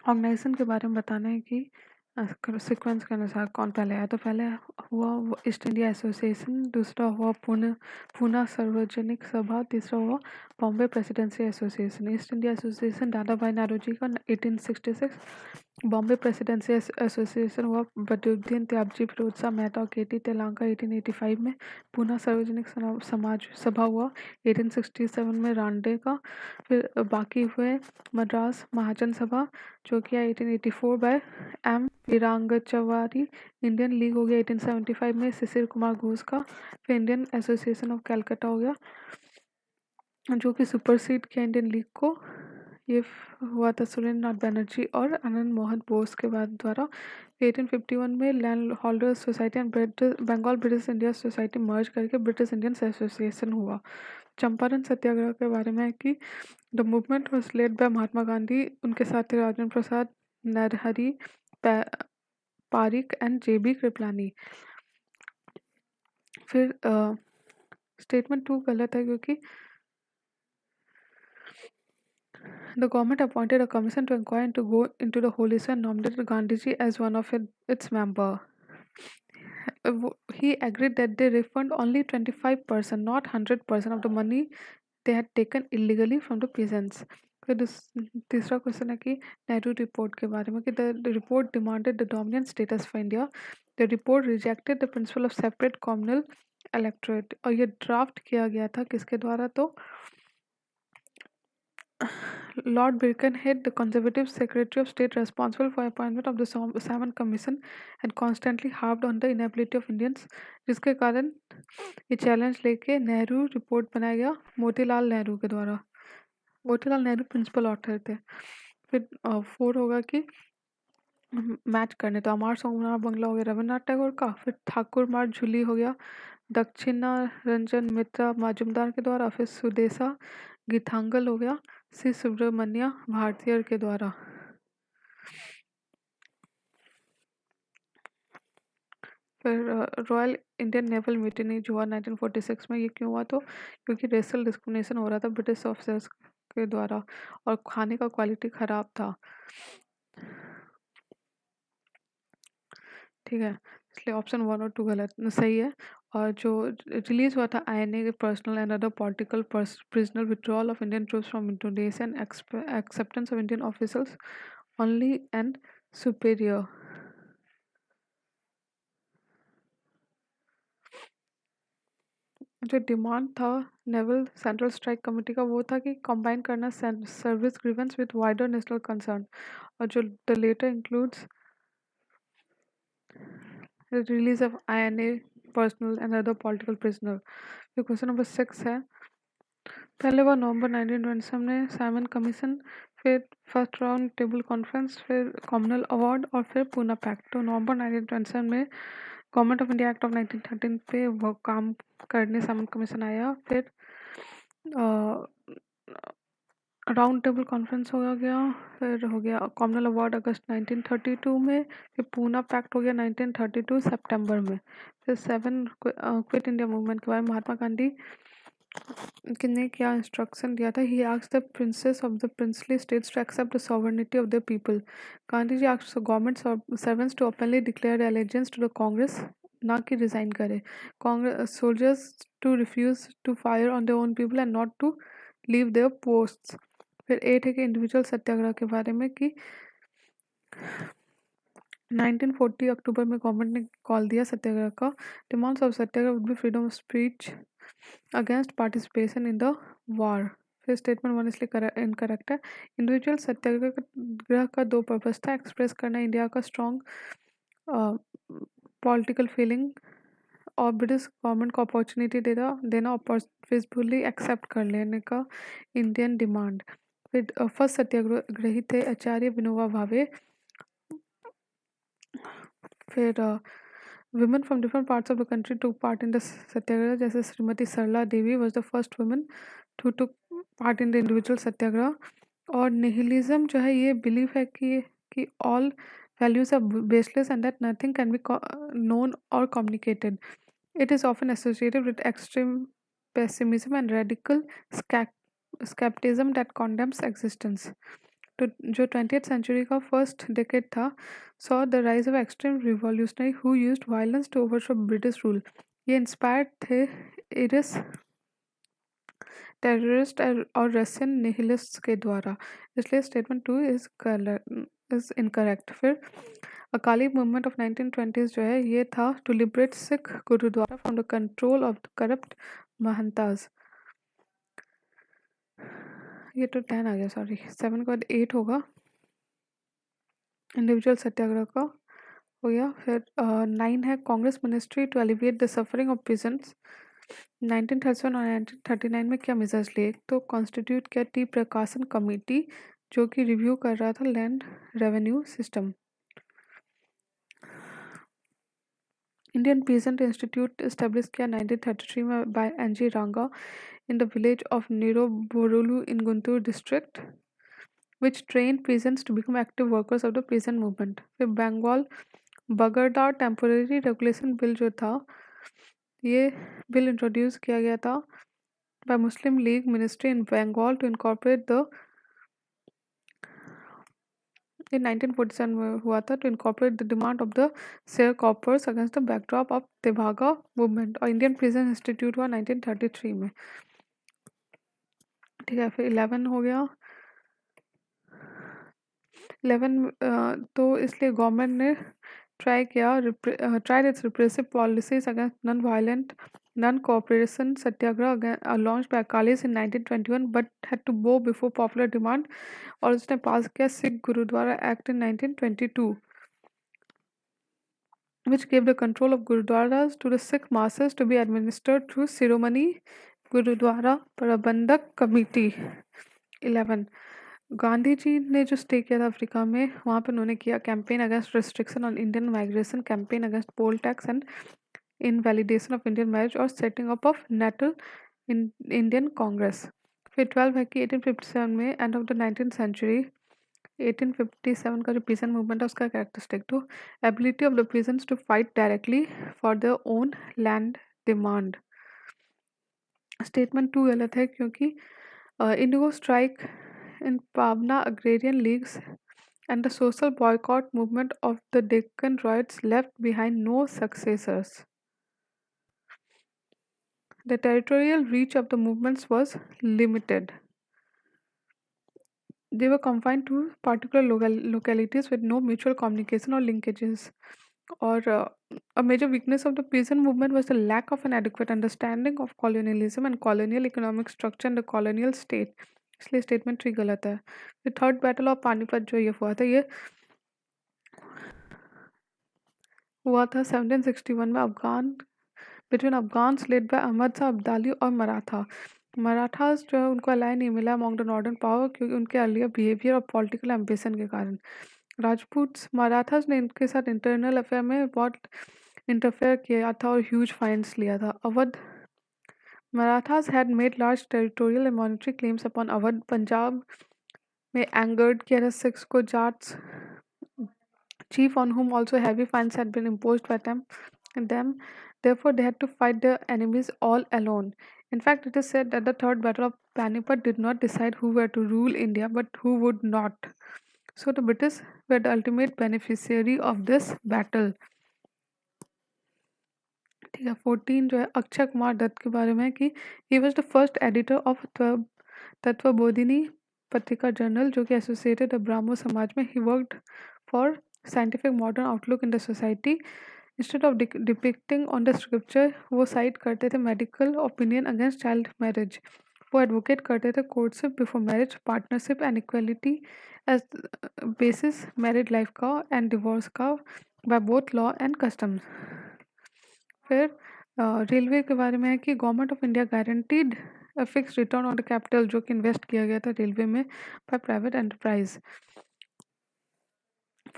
Organisation के बारे में बताना है कि सीक्वेंस के अनुसार कौन पहले आया। तो पहले हुआ वो ईस्ट इंडिया एसोसिएशन, दूसरा हुआ पूना सार्वजनिक सभा, तीसरा हुआ Bombay presidency association. East India association दादा भाई नौरोजी का 1866, बॉम्बे प्रेसिडेंसी एसोसिएशन हुआ बद्रुद्दीन त्याबजी, फिरोज शाह मेहता और केटी तेलंगा 1885 में। पूना सार्वजनिक समाज सभा हुआ 1867 में रांडे का। फिर बाकी हुए मद्रास महाजन सभा जो कि 1884 बाय एम वीरांगचवारी। इंडियन लीग हो गया 1875 में शिशिर कुमार घोष का। फिर इंडियन एसोसिएशन ऑफ कलकत्ता हो गया जो कि सुपरसीड किया इंडियन लीग को। ये हुआ था सुरेंद्र नाथ बनर्जी और आनंद मोहन बोस के बाद द्वारा। 1851 में land holders society and Bengal British India society merge करके ब्रिटिश इंडियन एसोसिएशन हुआ। चंपारण सत्याग्रह के बारे में है कि the movement was led by Mahatma Gandhi, उनके साथ थे राजेंद्र प्रसाद, नरहरि पारिक एंड जेबी कृपलानी। फिर स्टेटमेंट 2 गलत है क्योंकि the government appointed a commission to inquire and to go into the whole issue and nominated Gandhiji as one of its member. He agreed that they refund only 25%, not 100% of the money they had taken illegally from the peasants. फिर तीसरा question है कि Nehru report के बारे में कि the report demanded the dominant status for India, the report rejected the principle of separate communal electorate. और ये ड्राफ्ट किया गया था किसके द्वारा? तो Lord Birkenhead, the Conservative Secretary of State responsible for appointment of the Salmon Commission, had constantly harped on the inability of Indians, जिसके कारण ये चैलेंज लेके नेहरू रिपोर्ट बनाया गया मोतीलाल नेहरू के द्वारा। मोतीलाल नेहरू प्रिंसिपल ऑथर थे। फिर 4 होगा कि मैच करने, तो अमर सोमनाथ बंगला हो गया रविन्द्रनाथ टैगोर का। फिर ठाकुर मार झूली हो गया दक्षिणा रंजन मित्रा मजुमदार के द्वारा। फिर सुदेशा गीतांगल हो गया सी सुब्रमण्य भारतीयर के द्वारा। फिर रॉयल इंडियन नेवल म्यूटिनी जो हुआ 1946 में, ये क्यों हुआ? तो क्योंकि रेसल डिस्क्रिमिनेशन हो रहा था ब्रिटिश ऑफिसर्स के द्वारा और खाने का क्वालिटी ख़राब था। ठीक है, इसलिए ऑप्शन 1 और 2 गलत सही है। और जो रिलीज हुआ था INA personnel and other political prisoner withdrawal of Indian troops from Indonesia and acceptance of Indian officers only and superior. जो डिमांड था नेवल सेंट्रल स्ट्राइक कमेटी का वो था कि कंबाइन करना service grievance with wider national concern, और जो the latter includes release of INA personnel and other political prisoner. फिर क्वेश्चन नंबर 6 है, पहले हुआ नवंबर 1927 में साइमन कमीशन, फिर फर्स्ट राउंड टेबल कॉन्फ्रेंस, फिर कॉमनल अवार्ड और फिर पूना पैक्ट। तो नवंबर 1927 में government of India act of 1913 पे वो काम करने साइमन कमीशन आया। फिर राउंड टेबल कॉन्फ्रेंस हो गया, फिर हो गया कॉमनल अवार्ड अगस्त 1932 में, फिर पूना पैक्ट हो गया 1932 सितंबर में। फिर 7 क्विट इंडिया मूवमेंट के बारे में महात्मा गांधी ने क्या इंस्ट्रक्शन दिया था? He asked the princes of the princely states to accept the sovereignty of the people. Gandhi ji asked government servants to openly declare allegiance to the Congress, ना कि रिजाइन करे। Congress soldiers to refuse to fire on their own people and not to leave their posts. फिर 8 है कि individual सत्याग्रह के बारे में कि 1940 अक्टूबर में गवर्नमेंट ने कॉल दिया सत्याग्रह का। Demands of Satyagraha would be freedom of speech against participation in the war. फिर स्टेटमेंट 1 इसलिए इनकरेक्ट है। इंडिविजुअल सत्याग्रह का 2 पर्पस था, एक्सप्रेस करना इंडिया का स्ट्रॉन्ग पॉलिटिकल फीलिंग और ब्रिटिश गवर्नमेंट को अपॉर्चुनिटी देना पीसफुली एक्सेप्ट कर लेने का इंडियन डिमांड। फिर फर्स्ट सत्याग्रही थे आचार्य विनोबा भावे। फिर women from different parts of the country took part in the सत्याग्रह, जैसे श्रीमती सरला देवी was the first woman who took part in the individual सत्याग्रह। और निहिलिज्म जो है ये बिलीफ है कि all values are baseless and that nothing can be known or communicated. It is often associated with extreme pessimism and radical skepticism that condemns existence. तो जो 20th century का first decade था saw the rise of extreme revolutionary who used violence to overthrow British rule. ये inspired थे Irish terrorist और Russian nihilists के द्वारा, इसलिए स्टेटमेंट 2 इज इनकरेक्ट। फिर अकाली मूवमेंट ऑफ 1920s जो है ये था to liberate Sikh gurdwara from the control of the corrupt महंताज। ये तो 10 आ गया, सॉरी 7 के बाद 8 होगा, इंडिविजुअल सत्याग्रह का हो गया। फिर 9 है Congress ministry to alleviate the suffering of peasants. 1937 और 1939 में क्या मेजर्स लिए, तो कॉन्स्टिट्यूट किया टी प्रकाशन कमेटी जो कि रिव्यू कर रहा था land revenue system. Indian peasant institute establish किया 1933 में by N G Ranga in the village of Nidubrolu in Guntur district which trained peasants to become active workers of the peasant movement। फिर बंगाल बगरदा टेम्पोरेरी रेगुलेशन बिल जो था ये बिल इंट्रोड्यूस किया गया था by Muslim League ministry in Bengal to incorporate the in 1947 में हुआ था to incorporate the demand of the sharecroppers against the backdrop of Tebhaga movement. और इंडियन प्रिजन इंस्टीट्यूट हुआ 1933 में। ठीक है, फिर 11 हो गया। 11 तो इसलिए गवर्नमेंट ने tried its repressive policies against non-violent non-cooperation satyagraha launched by Akalis in 1921 but had to bow before popular demand। और उसने पास किया Sikh Gurdwara act in 1922 which gave the control of gurudwaras to the Sikh masses to be administered through Shiromani Gurudwara Prabandhak Committee। 11 Gandhi ji ने जो stay किया था Africa में, वहाँ पे उन्होंने किया campaign against restriction on Indian migration, campaign against poll tax and invalidation of Indian marriage और setting up of Natal Indian Congress. फिर 12 है कि 1857 में end of the 19th century 1857 का जो पीसेंट मूवमेंट है उसका कैरेक्टरिस्टिक, तो ability of the peasants to fight directly for their own land demand. Statement 2 गलत है क्योंकि indigo strike in Pavna agrarian leagues and the social boycott movement of the Deccan Riots left behind no successors. The territorial reach of the movements was limited. They were confined to particular localities with no mutual communication or linkages. Or a major weakness of the peasant movement was the lack of an adequate understanding of colonialism and colonial economic structure and the colonial state। इसलिए statement 3 गलत है। फिर third battle of Panipat जो ये हुआ था, ये हुआ था 1761 में between Afghans led by Ahmad Shah Abdali और मराठास जो है उनको अलाय नहीं मिला अमॉन्ग द नॉर्दर्न पावर क्योंकि उनके अर्लियर बिहेवियर और पॉलिटिकल एम्बिशन के कारण। राजपूत मराठास ने इनके साथ इंटरनल अफेयर में बहुत इंटरफेयर किया था और ह्यूज फाइन्स लिया था। Awadh Marathas had made large territorial and monetary claims upon Awadh, Punjab में angered किया था Sikhs को Jats chief on whom also heavy fines had been imposed by them. Therefore, they had to fight their enemies all alone. In fact, it is said that the Third Battle of Panipat did not decide who were to rule India, but who would not. So the British were the ultimate beneficiary of this battle. ठीक है, 14 जो है अक्षय कुमार दत्त के बारे में है कि he was the first editor of Tattvabodhini Patrika journal जो कि एसोसिएटेड ब्राह्मो समाज में। He worked for scientific modern outlook in the society instead of depicting on the scripture. वो साइड करते थे medical opinion against child marriage. वो एडवोकेट करते थे courtship before marriage, partnership and equality as basis married life का and divorce का by both law and customs. फिर railway के बारे में है कि government of India guaranteed a fixed return on the capital जो कि इन्वेस्ट किया गया था रेलवे में by private enterprise।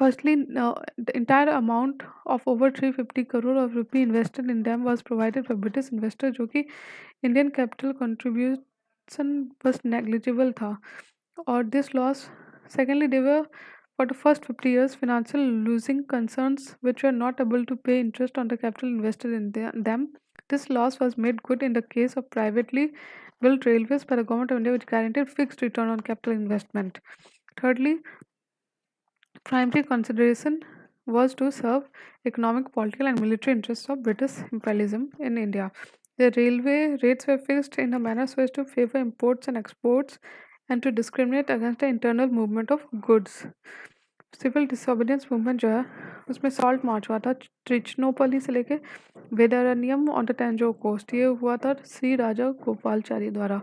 Firstly, the entire amount of over 350 crore of rupee invested in them was provided by British investors जो कि Indian capital contribution was negligible था। और this loss, secondly, they were for the first 50 years financial losing concerns which were not able to pay interest on the capital invested in them। This loss was made good in the case of privately built railways by the government of India which guaranteed fixed return on capital investment। Thirdly, primary consideration was to serve economic, political, and military interests of British imperialism in India. The railway rates were fixed in a manner so as to favor imports and exports and to discriminate against the internal movement of goods. Civil disobedience movement जो है उसमें salt march हुआ था त्रिचनोपली से लेके Vedaranyam on the टेंजो coast, ये हुआ था श्री राजा गोपालचारी द्वारा।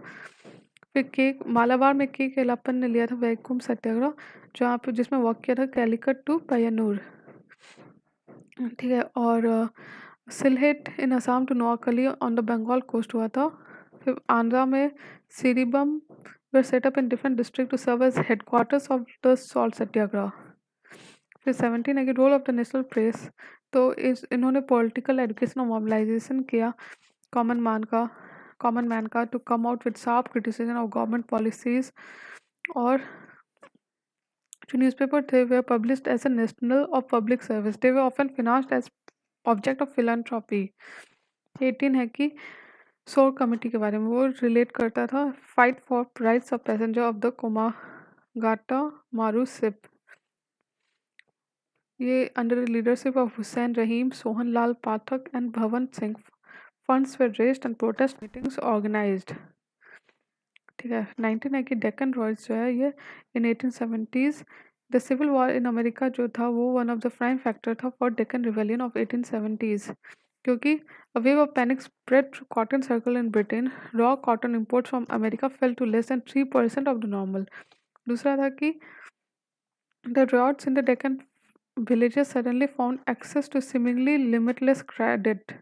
फिर केक मालाबार में के केलापन ने लिया था वैकुम सत्याग्रह, जहाँ पे जिसमें वर्क किया था कैलिकट टू पय्यनूर, ठीक है। और Sylhet in Assam to Noakhali on the Bengal coast हुआ था। फिर आंध्रा में सिरिबम were set up in different districts to serve as headquarters of the salt सत्याग्रह। फिर 17 है कि role of the national press, तो इन्होंने पॉलिटिकल एजुकेशन और मोबिलाइजेशन किया कॉमन मैन का to come out with sharp criticism of government policies. और जो न्यूज़पेपर थे वे पब्लिश्ड एज ए नेशनल और public service, they were often financed as object of philanthropy. 18 है कि सोर कमेटी के बारे में, वो रिलेट करता था fight for rights of passenger of the Komagata Maru ship. ये under the leadership of Hussain Rahim, Sohan Lal Pathak and Bhawan Singh funds were raised and protest meetings organised, ठीक है। 19 है कि डेक्कन रॉयल्स जो है ये in 1870s the civil war in America जो था वो one of the prime factor था for Deccan rebellion of 1870s, क्योंकि a wave of panic spread through cotton circle in Britain. Raw cotton imports from America fell to less than 3% of the normal. दूसरा था कि the riots in the Deccan villages suddenly found access to seemingly limitless credit.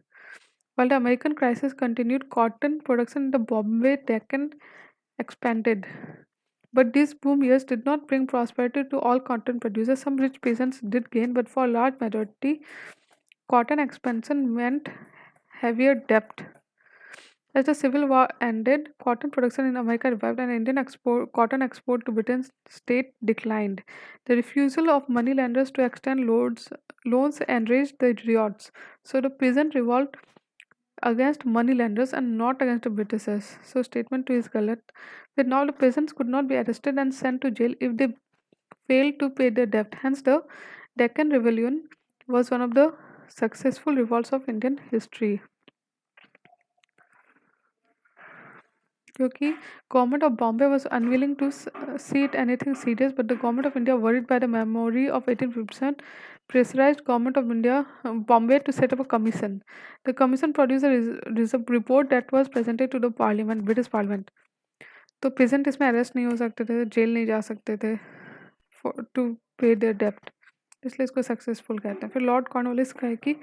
While the American crisis continued, cotton production in the Bombay Deccan expanded. But these boom years did not bring prosperity to all cotton producers. Some rich peasants did gain, but for a large majority, cotton expansion meant heavier debt. As the Civil War ended, cotton production in America revived and Indian cotton export to Britain's state declined. The refusal of moneylenders to extend loans enraged the riots. So the peasant revolt against moneylenders and not against the Britishers. So statement 2 is galat. That now the peasants could not be arrested and sent to jail if they failed to pay their debt. Hence the Deccan Rebellion was one of the successful revolts of Indian history. क्योंकि government of Bombay was unwilling to see it anything serious, but the government of India, worried by the memory of 1857, pressurized government of India, Bombay, to set up a commission. The commission produced a report that was presented to the parliament, British parliament. तो pageant इसमें arrest नहीं हो सकते थे, jail नहीं जा सकते थे टू पे देयर डेप्ट, इसलिए इसको सक्सेसफुल कहते हैं। फिर लॉर्ड कॉर्नवालिस का है कि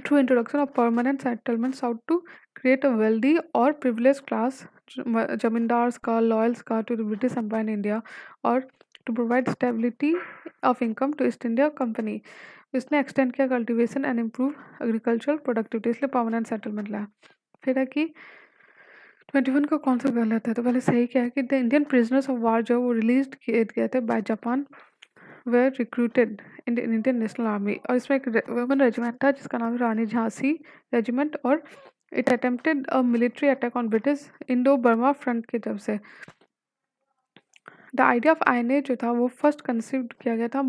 through introduction of permanent settlements out to create a wealthy or privileged class, zamindars ka, loyals ka, to the British Empire in India, or to provide stability of income to East India Company. इसने extend किया cultivation and improve agricultural productivity, इसलिए permanent settlement लाया। फिर है कि 21 का कौन सा गलत है, तो पहले सही क्या है कि the Indian prisoners of war जो वो रिलीज किए गए थे by Japan were recruited in the Indian National Army, और इसमें एक वुमेन रेजिमेंट था जिसका नाम रानी झांसी रेजिमेंट, और it attempted a military attack on British Indo Burma front की तरफ से। द आइडिया ऑफ आईएनए जो था वो फर्स्ट कंसीव किया गया था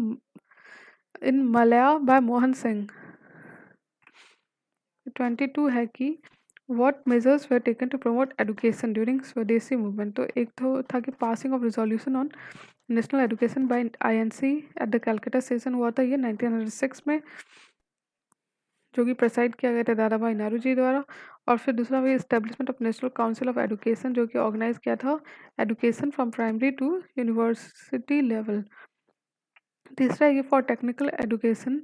इन मलया बाय मोहन सिंह। 22 है कि what measures were taken to promote education during स्वदेशी मूवमेंट, तो एक तो था कि passing of resolution on national education by INC at the Calcutta session हुआ था ये 1906 में, जो कि प्रेसाइड किया गया था दादा भाई नारोजी द्वारा। और फिर दूसरा भी establishment of national council of education, जो कि ऑर्गेनाइज किया था education from primary to university level. तीसरा है कि for technical education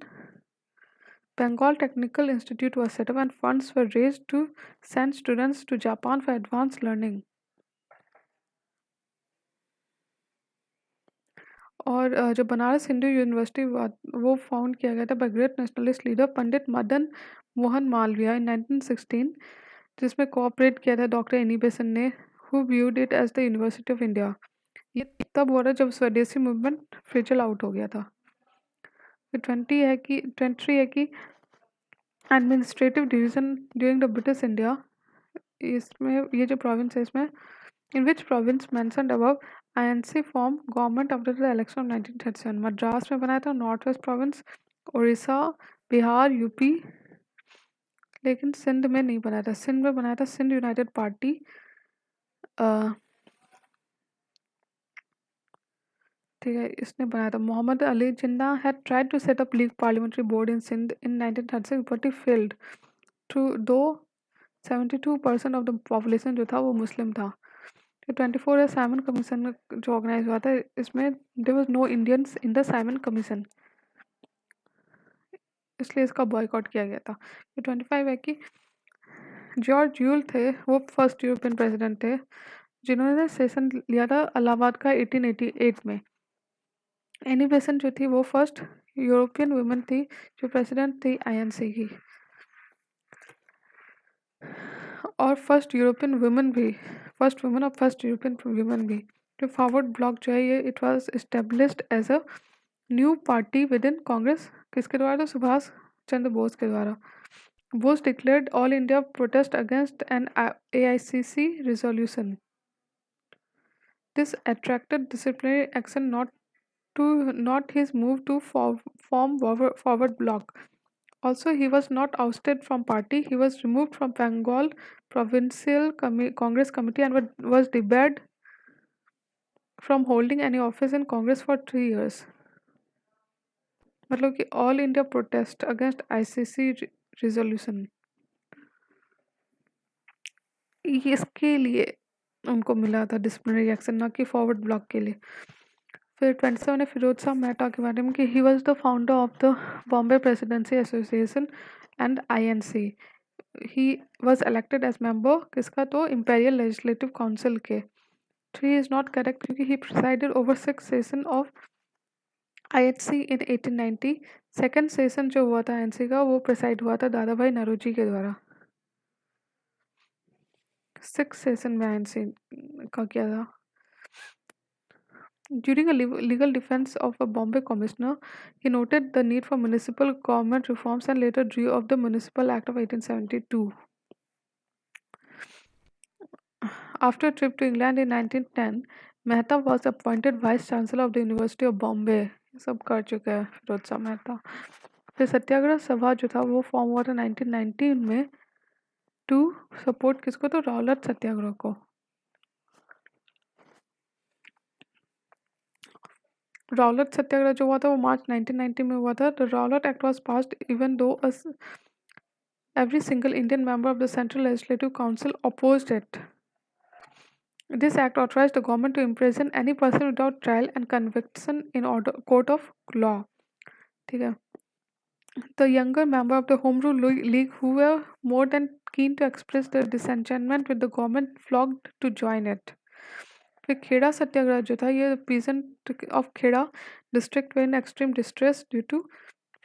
Bengal Technical Institute was set up and funds were raised to send students to Japan for advanced learning. और जो Banaras Hindu university वो फाउंड किया गया था by great nationalist leader Pandit Madan Mohan Malaviya in 1916, जिसमें कोऑपरेट किया था डॉक्टर एनी बेसन ने, who viewed it as the university of India. ये तब हो रहा जब स्वदेशी मूवमेंट फिजल आउट हो गया था। फिर 23 है कि administrative division during the British India, इसमें ये जो प्रोविंस है इसमें in which province mentioned above INC form government after the election of 1937। Madras में बनाया था, north west province, Orissa, Bihar, U P, लेकिन सिंध में नहीं बनाया था। सिंध में बनाया था सिंध यूनाइटेड पार्टी। ठीक है, इसने बनाया था। Mohammad Ali Jinnah had tried to set up league parliamentary board in Sindh in 1936 but he failed to do 72% of the population जो था वो मुस्लिम था। 24 या साइमन कमीशन जो ऑर्गेनाइज हुआ था, इसमें there was no Indians in the Simon commission, इसलिए इसका बॉयकॉट किया गया था। 25 है कि जॉर्ज यूल थे, वो फर्स्ट यूरोपियन प्रेसिडेंट थे जिन्होंने सेशन लिया था इलाहाबाद का 1888 में। एनी बेसेंट जो थी वो फर्स्ट यूरोपियन वुमेन थी जो प्रेसिडेंट थी आईएनसी की, और फर्स्ट यूरोपियन वुमेन भी, फर्स्ट वुमेन और फर्स्ट यूरोपियन वुमेन भी। जो फॉरवर्ड ब्लॉक जो है ये it was established as a new party within Congress. किसके द्वारा? तो सुभाष चंद्र बोस के द्वारा। Bose declared all India protest against an AICC resolution. This attracted disciplinary action, not his move to form forward bloc. Also, he was not ousted from party. He was removed from Bengal Provincial Congress Committee and was debarred from holding any office in Congress for 3 years. मतलब कि all India protest against ICC resolution, इसके लिए उनको मिला था disciplinary action, ना कि forward block के लिए। फिर 27 है फिरोज शाह मेहता के बारे में कि he was the founder of the Bombay presidency association and INC। He was elected as member किसका? तो इम्पेरियल लेजिस्लेटिव काउंसिल के। 3 इज नॉट करेक्ट क्योंकि he presided over 6 session of INC in 1890। Second session जो हुआ था INC का वो preside हुआ था दादा भाई नौरोजी के द्वारा। 6 सेशन में INC का किया था। During a legal defense of a Bombay commissioner, he noted the need for municipal government reforms and later drew up the Municipal Act of 1872. After a trip to England in 1910, Mehta was appointed Vice Chancellor of the University of Bombay. ये सब कर चुके हैं फिरोज शाह मेहता। फिर सत्याग्रह सभा जो था वो फॉर्म हुआ था 1919 में टू सपोर्ट किसको? तो रौलट सत्याग्रह को। रौलट सत्याग्रह जो हुआ था वो मार्च 1990 में हुआ था। The Rowlatt act was passed even though every single Indian member of the Central Legislative Council opposed it. This act authorized the government to imprison any person without trial and conviction in court of law. ठीक है। The younger member of the Home Rule League who were more than keen to express their disenchantment with the government flocked to join it. फिर खेड़ा सत्याग्रह जो था ये peasant of Kheda district were in extreme distress due to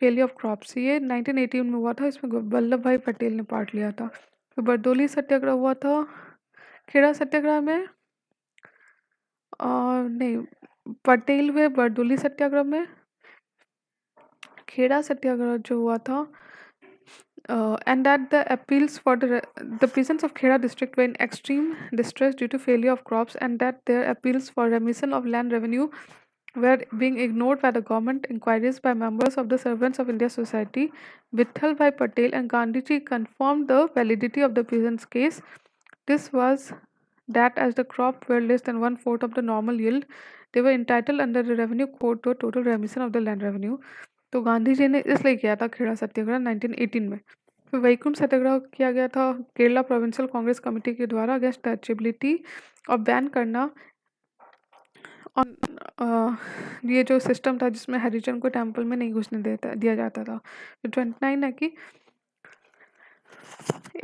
failure of crops। ये 1918 में हुआ था, इसमें वल्लभ भाई पटेल ने पार्ट लिया था। फिर बरदौली सत्याग्रह हुआ था खेड़ा सत्याग्रह में, नहीं पटेल हुए बरदौली सत्याग्रह में। खेड़ा सत्याग्रह जो हुआ था and that the appeals for the peasants of Kheda district were in extreme distress due to failure of crops and that their appeals for remission of land revenue were being ignored by the government. Inquiries by members of the Servants of India Society, Vitthal Bhai Patel and Gandhiji confirmed the validity of the peasants' case. This was that as the crop were less than 1/4 of the normal yield, they were entitled under the revenue code to a total remission of the land revenue. तो गांधी जी ने इसलिए किया था खेड़ा सत्याग्रह 1918 में। फिर वैकुंठ सत्याग्रह किया गया था केरला प्रोविंशियल कांग्रेस कमेटी के द्वारा अगेंस्ट टचेबिलिटी और बैन करना और ये जो सिस्टम था जिसमें हरिजन को टेम्पल में नहीं घुसने दिया जाता था। फिर 29 है कि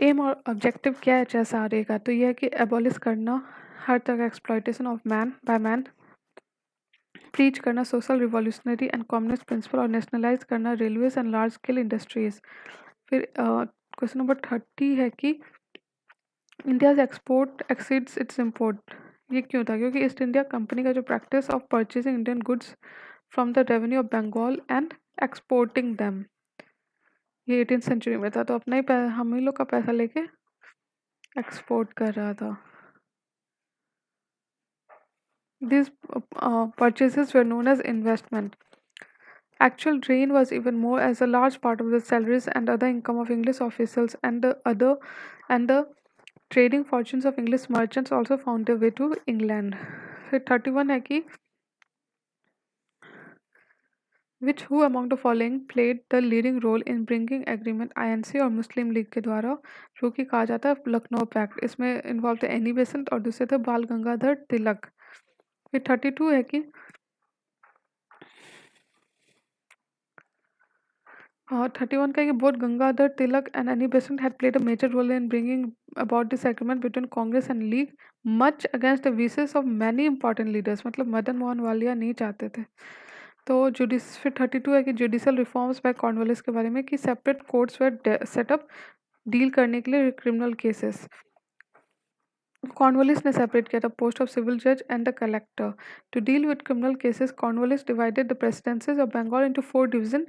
एम और ऑब्जेक्टिव क्या है HSRA का? तो यह है कि एबॉलिश करना हर तरह का exploitation of man by man, preach करना social revolutionary and communist principle और नेशनलाइज करना railways and large scale industries. फिर क्वेश्चन नंबर 30 है कि India's export exceeds its import. ये क्यों था? क्योंकि ईस्ट इंडिया कंपनी का जो practice of purchasing Indian goods from the revenue of Bengal and exporting them, ये 18th सेंचुरी में था। तो अपना ही हम ही लोग का पैसा लेके एक्सपोर्ट कर रहा था। These purchases were known as investment. Actual drain was even more, as a large part of the salaries and other income of English officials and the trading fortunes of English merchants also found their way to England. फिर 31 है कि which who among the following played the leading role in bringing agreement INC और मुस्लिम league के द्वारा, जो कि कहा जाता है लखनऊ पैक्ट। इसमें इन्वॉल्व थे एनी बेसेंट और दूसरे थे बाल गंगाधर तिलक। फिर 32 है कि 31 का है कि both Gangadhar Tilak and Annie Besant had played a major role in bringing about this agreement between Congress and League, much against the wishes of many important leaders। मतलब मदन मोहन वालिया नहीं चाहते थे। तो जुडिस फिर 32 है कि जुडिशल रिफॉर्म्स बाय कॉर्नवालिस के बारे में कि separate courts were set up deal करने के लिए क्रिमिनल केसेस। कॉर्नवालिस ने सेपरेट किया था पोस्ट ऑफ सिविल जज and the collector. To deal with criminal cases Cornwallis divided the presidencies of Bengal into 4 division,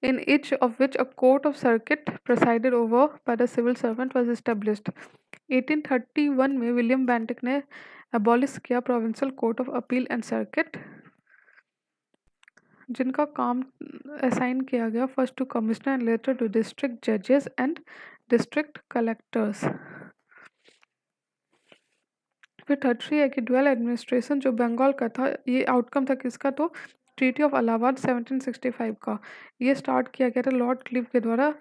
in each of which a court of circuit presided over by the civil servant was established। 1831 में William Bentinck ने abolish किया provincial court of appeal and circuit, जिनका काम assign किया गया first to commissioner and later to district जजेस and district collectors. फिर 33 है कि ड्वेल एडमिनिस्ट्रेशन जो बंगाल का था, ये आउटकम था किसका, तो ट्रीटी ऑफ इलाहाबाद 1765 का। ये स्टार्ट किया गया था लॉर्ड क्लिव के द्वारा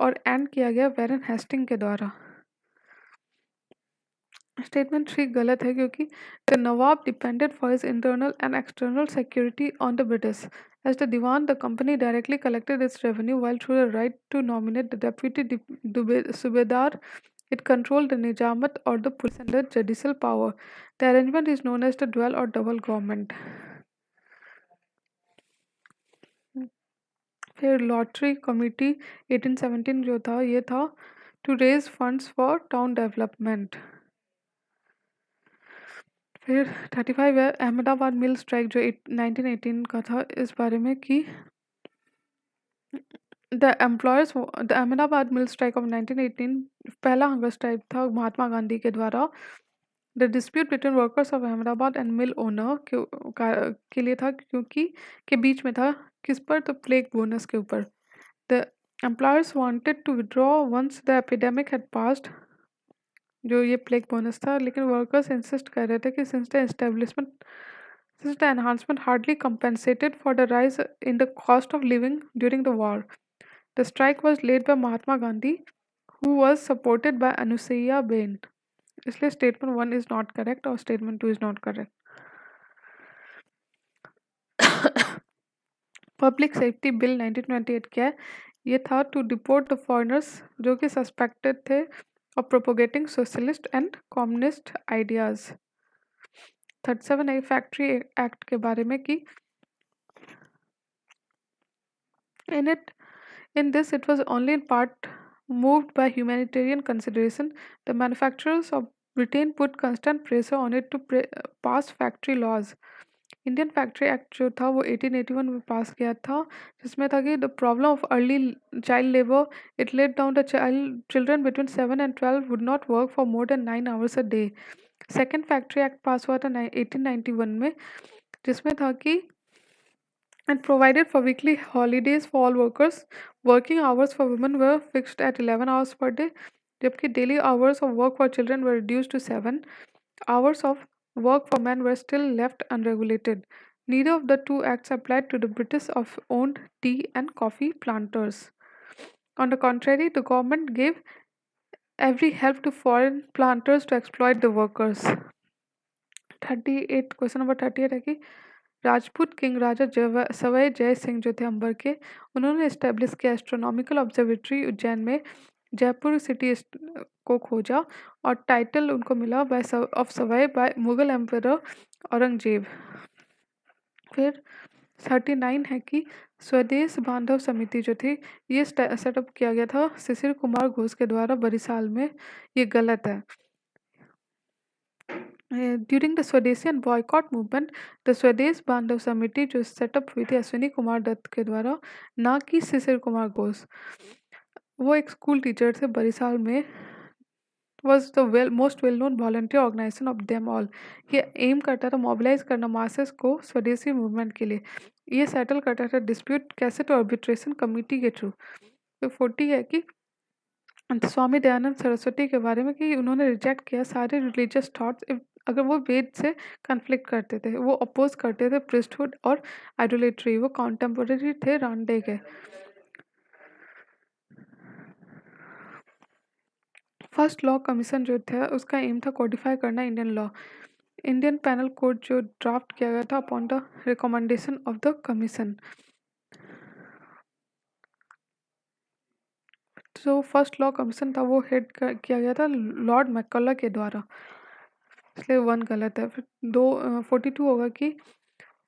और एंड किया गया वैरन हेस्टिंग के द्वारा। स्टेटमेंट 3 गलत है क्योंकि the Nawab depended for his internal and external security on the British. As the Diwan the company directly collected its revenue while through the right to nominate the deputy Subedar it controlled the Nijamat or the police under judicial power। The arrangement is known as the dual or double government। फिर lottery committee 1817 जो था ये था to raise funds for town development. फिर 35 है अहमदाबाद मिल strike जो 1918 का था, इस बारे में कि the Ahmedabad mill strike off 1918 पहला हंगर स्ट्राइक था महात्मा गांधी के द्वारा। The dispute between workers of Ahmedabad and mill owner के लिए था, क्योंकि के बीच में था किस पर, तो प्लेग बोनस के ऊपर। The employers wanted to withdraw once the epidemic had passed, जो ये प्लेग बोनस था, लेकिन वर्कर्स इंसिस्ट कर रहे थे कि since the enhancement hardly compensated for the rise in the cost of living during the war. The strike was led by Mahatma Gandhi who was supported by Anusuiya Ben. इसलिए statement 1 is not correct और statement 2 is not correct. Public safety bill 1928 क्या है, ये था to deport the foreigners जो कि suspected थे of propagating socialist and communist ideas. 37 है फैक्ट्री एक्ट के बारे में कि in this it was only in part moved by humanitarian consideration। The manufacturers of Britain put constant pressure on it to pass factory laws। Indian factory act जो था वो 1881 में पास किया था, जिसमें था कि the problem of early child labour it let down the children between 7 and 12 would not work for more than 9 hours a day. Second factory act पास हुआ था 1891 में, जिसमें था कि and provided for weekly holidays for all workers। Working hours for women were fixed at 11 hours per day, जबकि daily hours of work for children were reduced to 7 hours of work for men were still left unregulated। Neither of the two acts applied to the British of owned tea and coffee planters। On the contrary, the government gave every help to foreign planters to exploit the workers। 38 question number 38 है कि Rajput king राजा सवाई जय सिंह जो थे अंबर के, उन्होंने establish किया astronomical observatory Ujjain में, Jaipur city को खोजा और टाइटल उनको मिला by of Sawai by Mughal emperor Aurangzeb. फिर 39 है कि स्वदेश बांधव समिति जो थी ये सेटअप किया गया था शिशिर कुमार घोष के द्वारा बरिसाल में, ये गलत है। ड्यूरिंग द स्वदेशी एंड बॉयकॉट मूवमेंट द स्वदेश बांधव समिति जो सेटअप हुई थी अश्विनी कुमार दत्त के द्वारा, ना कि शिशिर कुमार घोष। वो एक स्कूल टीचर थे बरिसाल में, was the most well known volunteer organization of them all. ये एम करता था मोबिलाइज करना मासेस को स्वदेशी मूवमेंट के लिए. ये सेटल करता था डिस्प्यूट कैसे तो आर्बिट्रेशन कमेटी के थ्रू. तो 40 है कि स्वामी दयानंद सरस्वती के बारे में कि उन्होंने रिजेक्ट किया सारे रिलीजियस थॉट्स अगर वो वेद से कन्फ्लिक्ट करते थे. वो अपोज करते थे प्रिस्टहुड और आइडोलेट्री. वो कॉन्टेम्पोररी थे रामडे के. फर्स्ट लॉ कमीशन जो था उसका एम था कोडिफाई करना Indian law. Indian panel code जो ड्राफ्ट किया गया था upon the recommendation of the commission. जो फर्स्ट लॉ कमीशन था वो हेड किया गया था लॉर्ड मैककला के द्वारा, इसलिए 1 गलत है. फिर 42 होगा कि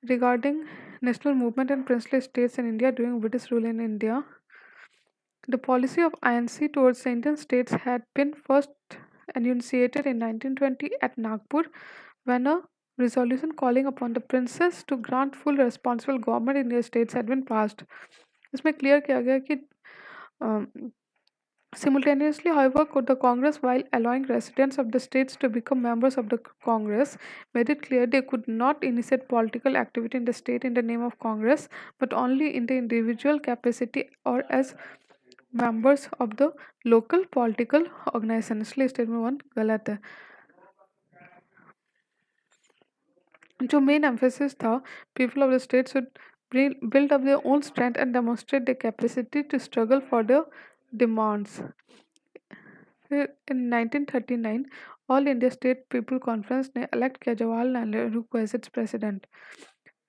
regarding national movement and princely states in India during British rule in India. The policy of INC towards the Indian states had been first enunciated in 1920 at Nagpur when a resolution calling upon the princes to grant full responsible government in their states had been passed. इसमें clear किया गया कि simultaneously, however, could the Congress, while allowing residents of the states to become members of the Congress, made it clear they could not initiate political activity in the state in the name of Congress, but only in the individual capacity or as members of the local political organization. इसलिए statement 1 गलत है. जो main emphasis था people of the state should build up their own strength and demonstrate their capacity to struggle for their demands. In 1939 all India state people conference ने elect किया जवाहरलाल नेहरू को as its president.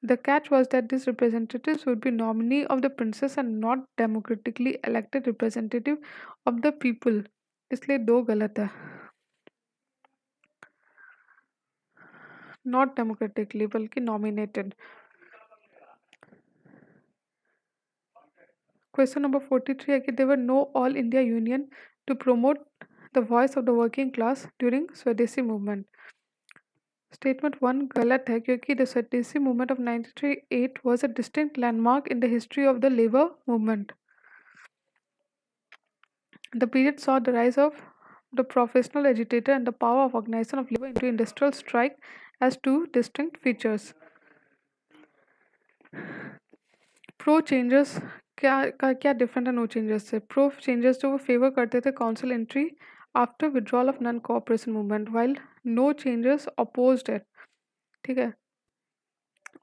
The catch was that these representatives would be nominee of the princes and not democratically elected representative of the people. इसलिए 2 गलत है. Not democratically बल्कि nominated. Question number 43 है कि there were no all India union to promote the voice of the working class during स्वदेशी movement. Statement 1 गलत है क्योंकि the स्वदेशी movement of 1938 was a distinct landmark in the history of the labor movement. The period saw the rise of the professional agitator and the power of organization of labor into industrial strike as two distinct features. Pro changes क्या different है no changes से. Pro changes जो वो favour करते थे council entry after withdrawal of non cooperation movement while no changes opposed it. ठीक है.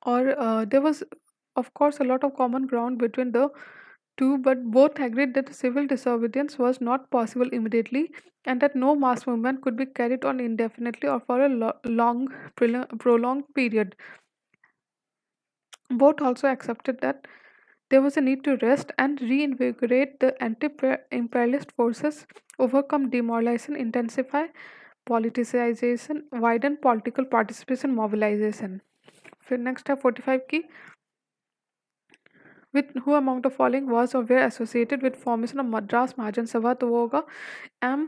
और there was of course a lot of common ground between the two, but both agreed that civil disobedience was not possible immediately and that no mass movement could be carried on indefinitely or for a prolonged period. Both also accepted that there was a need to rest and reinvigorate the anti-imperialist forces, overcome demoralization, intensify politicization, widen political participation, mobilization. फिर next है 45 की with who among the following was or were associated with formation of Madras Mahajan Sabha. तो वो होगा M.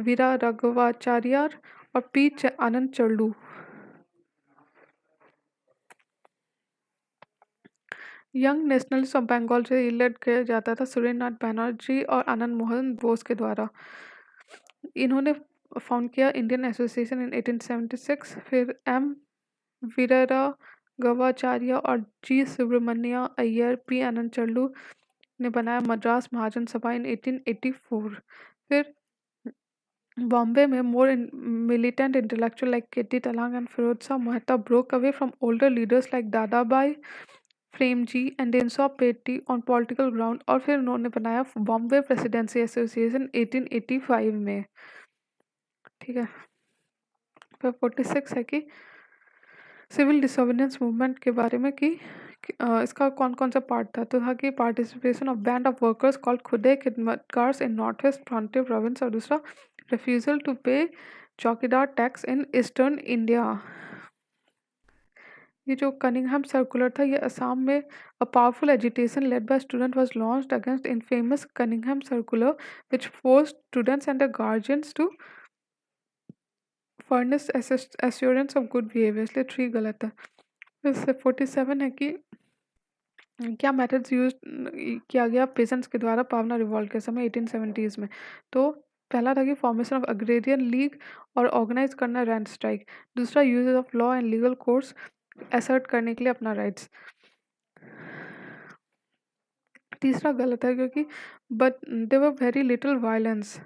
वीरा राघवाचार्य और P. Anand Charlu. Young nationalist of Bengal से elect किया जाता था सुरेंद्रनाथ बैनर्जी और आनंद मोहन बोस के द्वारा. इन्होंने फाउंड किया इंडियन एसोसिएशन इन 1876. फिर एम वीरा गवाचार्य और जी सुब्रमण्य अय्यर पी आनंद चल्लू ने बनाया मद्रास महाजन सभा इन 1884. फिर बॉम्बे में मोर militant intellectual like K.T. Talang and Firoz Shah Mehta broke away from older leaders like Dadabhai, Premji and Deensaw Petty on political ground. और फिर उन्होंने बनाया बॉम्बे प्रेसिडेंसी एसोसिएशन 1885 में. ठीक है. फिर 46 है कि सिविल डिसोबीडियंस मूवमेंट के बारे में कि इसका कौन कौन सा पार्ट था. तो था कि participation of band of workers called खुदे खिदमतगार्स इन नॉर्थ वेस्ट फ्रंटियर प्रोविंस और दूसरा रिफ्यूजल टू पे चौकीदार टैक्स इन ईस्टर्न इंडिया. ये जो कनिंघम सर्कुलर था ये असम में a powerful agitation led by student was launched against infamous Cunningham circular which forced students and the guardians to furnish assurance of good behaviour. इसलिए 3 गलत है. इससे 47 है कि क्या मेथड्स यूज किया गया पेशेंट्स के द्वारा पावना रिवॉल्ट के समय 1870s में. तो पहला था कि फॉर्मेशन ऑफ अग्रेरियन लीग और ऑर्गेनाइज करना रैंड स्ट्राइक। दूसरा use of law and legal course assert करने के लिए अपना राइट्स। तीसरा गलत है क्योंकि but there were very little violence.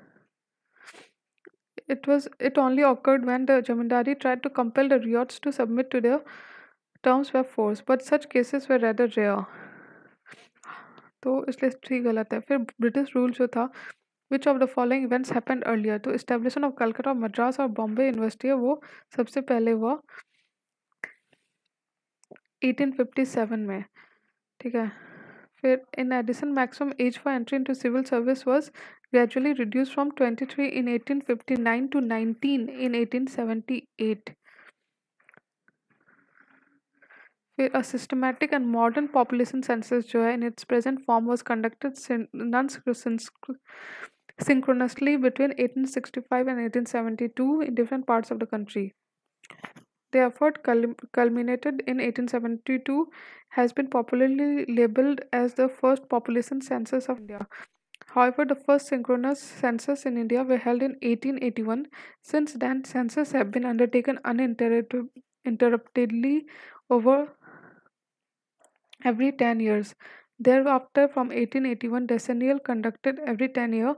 It only occurred when the Jamindari tried to compel the riots to submit to their terms by force, but such cases were rather rare. तो इसलिए ठीक गलत है। फिर ब्रिटिश रूल जो था, विच of the following events happened earlier, तो इस्टेब्लिशन of Calcutta, Madras और बॉम्बे यूनिवर्सिटी है वो सबसे पहले हुआ 1857 में। ठीक है। फिर in addition maximum age for entry into civil service was gradually reduced from 23 in 1859 to 19 in 1878. फिर a systematic and modern population census जो है in its present form was conducted synchronously between 1865 and 1872 in different parts of the country. The effort culminated in 1872 has been popularly labeled as the first population census of India. However, the first synchronous census in India were held in 1881. Since then, censuses have been undertaken uninterruptedly over every 10 years. Thereafter, from 1881, decennial conducted every 10 years,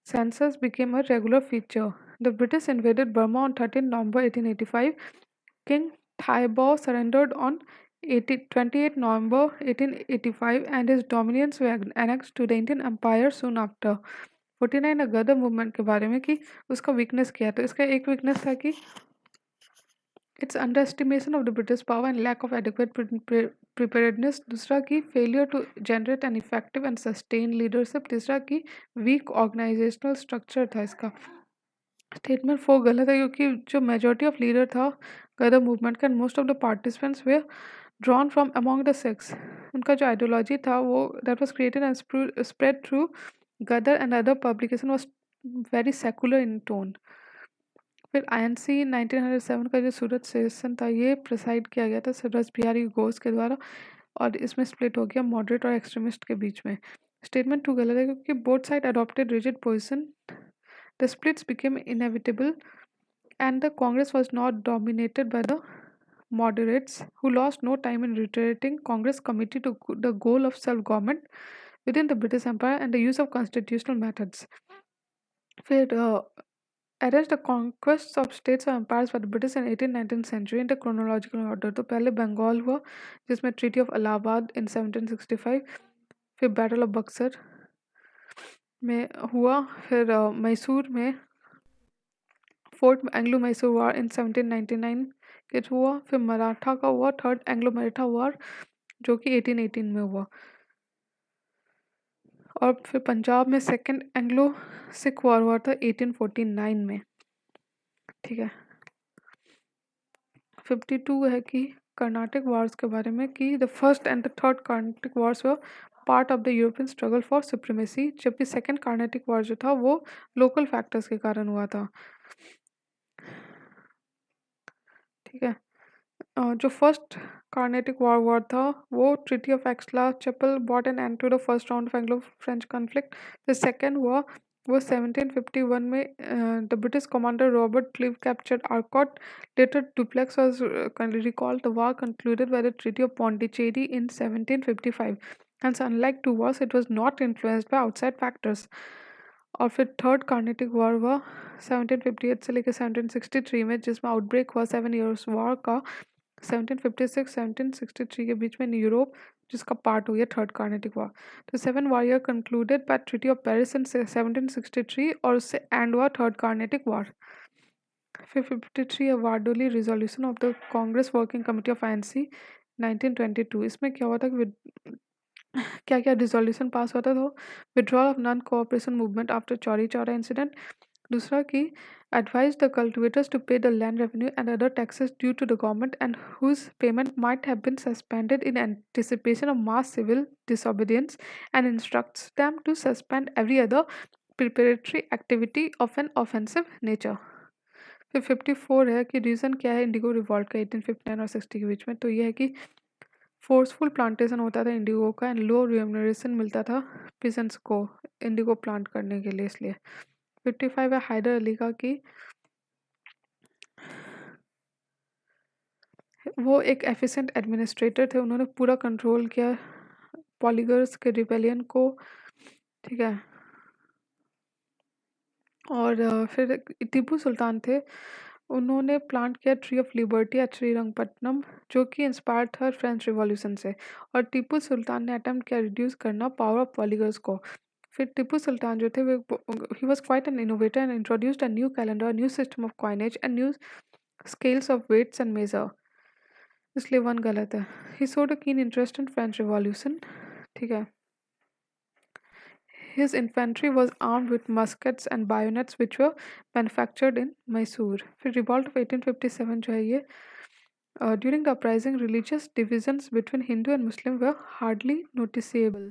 census became a regular feature. The British invaded Burma on 13 November 1885. King Thibaw surrendered on 28 November 1885 and his dominions were annexed to the Indian Empire soon after. 49 Gadar movement के बारे में कि उसका weakness क्या है, तो इसका एक वीकनेस था कि its under estimation of the British power and lack of adequate preparedness. दूसरा कि failure to generate an effective and sustain leadership. तीसरा कि वीक ऑर्गेनाइजेशनल स्ट्रक्चर था इसका। स्टेटमेंट 4 गलत है क्योंकि जो मेजोरिटी ऑफ लीडर था गदर मूवमेंट का, most of the participants were drawn from among the Sikhs. उनका जो आइडियोलॉजी था वो that was created and spread through Ghadar and other publication was very secular in tone. फिर आईएनसी 1907 का जो सूरत सेशन था ये प्रिसाइड किया गया था रस बिहारी घोष के द्वारा, और इसमें स्प्लिट हो गया मॉडरेट और एक्सट्रीमिस्ट के बीच में। स्टेटमेंट 2 गलत है क्योंकि both side adopted rigid position. The splits became inevitable, and the Congress was not dominated by the moderates, who lost no time in reiterating Congress committee to the goal of self-government within the British Empire and the use of constitutional methods. फिर arranged the conquests of states or empires by the British in 18th-19th century in the chronological order. तो पहले बंगाल हुआ जिसमें treaty of Allahabad in 1765, फिर battle of Buxar में हुआ, फिर मैसूर में fort Anglo Mysore war in 1799 के हुआ, फिर मराठा का हुआ थर्ड एंग्लो मराठा वॉर जो कि 1818 में हुआ, और फिर पंजाब में सेकंड एंग्लो सिख वॉर हुआ था 1849 में। ठीक है। 52 है कि कर्नाटक वॉर्स के बारे में कि the first and the third Karnataka Wars were part of the European struggle for supremacy, जबकि सेकंड कर्नाटक वॉर जो था वो लोकल फैक्टर्स के कारण हुआ था। ठीक है। जो फर्स्ट कार्नेटिक वॉर था वो treaty of Aix-la-Chapelle bought an end to the first round of Anglo French conflict. The second हुआ वो 1751 में the British commander Robert Clive captured Arcot, later Dupleix was recalled. The war concluded by the treaty of Pondicherry in 1755। Hence, unlike two wars, it was not influenced by outside factors. और फिर third Carnatic war हुआ 1758 से लेकर 1763 में, जिसमें outbreak हुआ 7 years war का 1756-1763 के बीच में इन यूरोप, जिसका पार्ट हो गया थर्ड कार्नेटिक वॉर। तो 7 war year concluded by treaty of Paris in 1763 और उससे एंड हुआ थर्ड कार्नेटिक वॉर। फिर 53 Bardoli resolution of the Congress working committee of I N C 1922। इसमें क्या हुआ था कि क्या क्या रिजोल्यूशन पास होता था? Withdrawal of non cooperation movement after Chauri Chaura incident. दूसरा कि advised the cultivators to pay the land revenue and other taxes due to the government and whose payment might have been suspended in anticipation of mass civil disobedience, and instructs them to suspend every other preparatory activity of an offensive nature. फिर 54 है कि reason क्या है Indigo revolt का 1859 और 60 के बीच में? तो ये है कि फोर्सफुल प्लांटेशन होता था इंडिगो का एंड लो रिम्यूनरेशन मिलता था पिजेंट्स को इंडिगो प्लांट करने के लिए, इसलिए 55 है हैदर अली का कि वो एक एफिशिएंट एडमिनिस्ट्रेटर थे, उन्होंने पूरा कंट्रोल किया पॉलीगर्स के रिबेलियन को, ठीक है। और फिर टीपू सुल्तान थे, उन्होंने प्लांट किया tree of liberty at Srirangapatnam, जो कि इंस्पायर्ड था फ्रेंच रिवॉल्यूशन से। और टीपू सुल्तान ने अटेम्प्ट किया रिड्यूस करना पावर ऑफ पॉलीगर्स को। फिर टीपू सुल्तान जो थे वो he was quite an innovator and introduced a new calendar, new system of coinage and new scales of weights and measure, इसलिए वन गलत है। He showed a keen interest in French revolution, ठीक है। His infantry was armed with muskets and bayonets which were manufactured in Mysore. फिर revolt of 1857 जो है ये during the uprising religious divisions between Hindu and Muslim were hardly noticeable.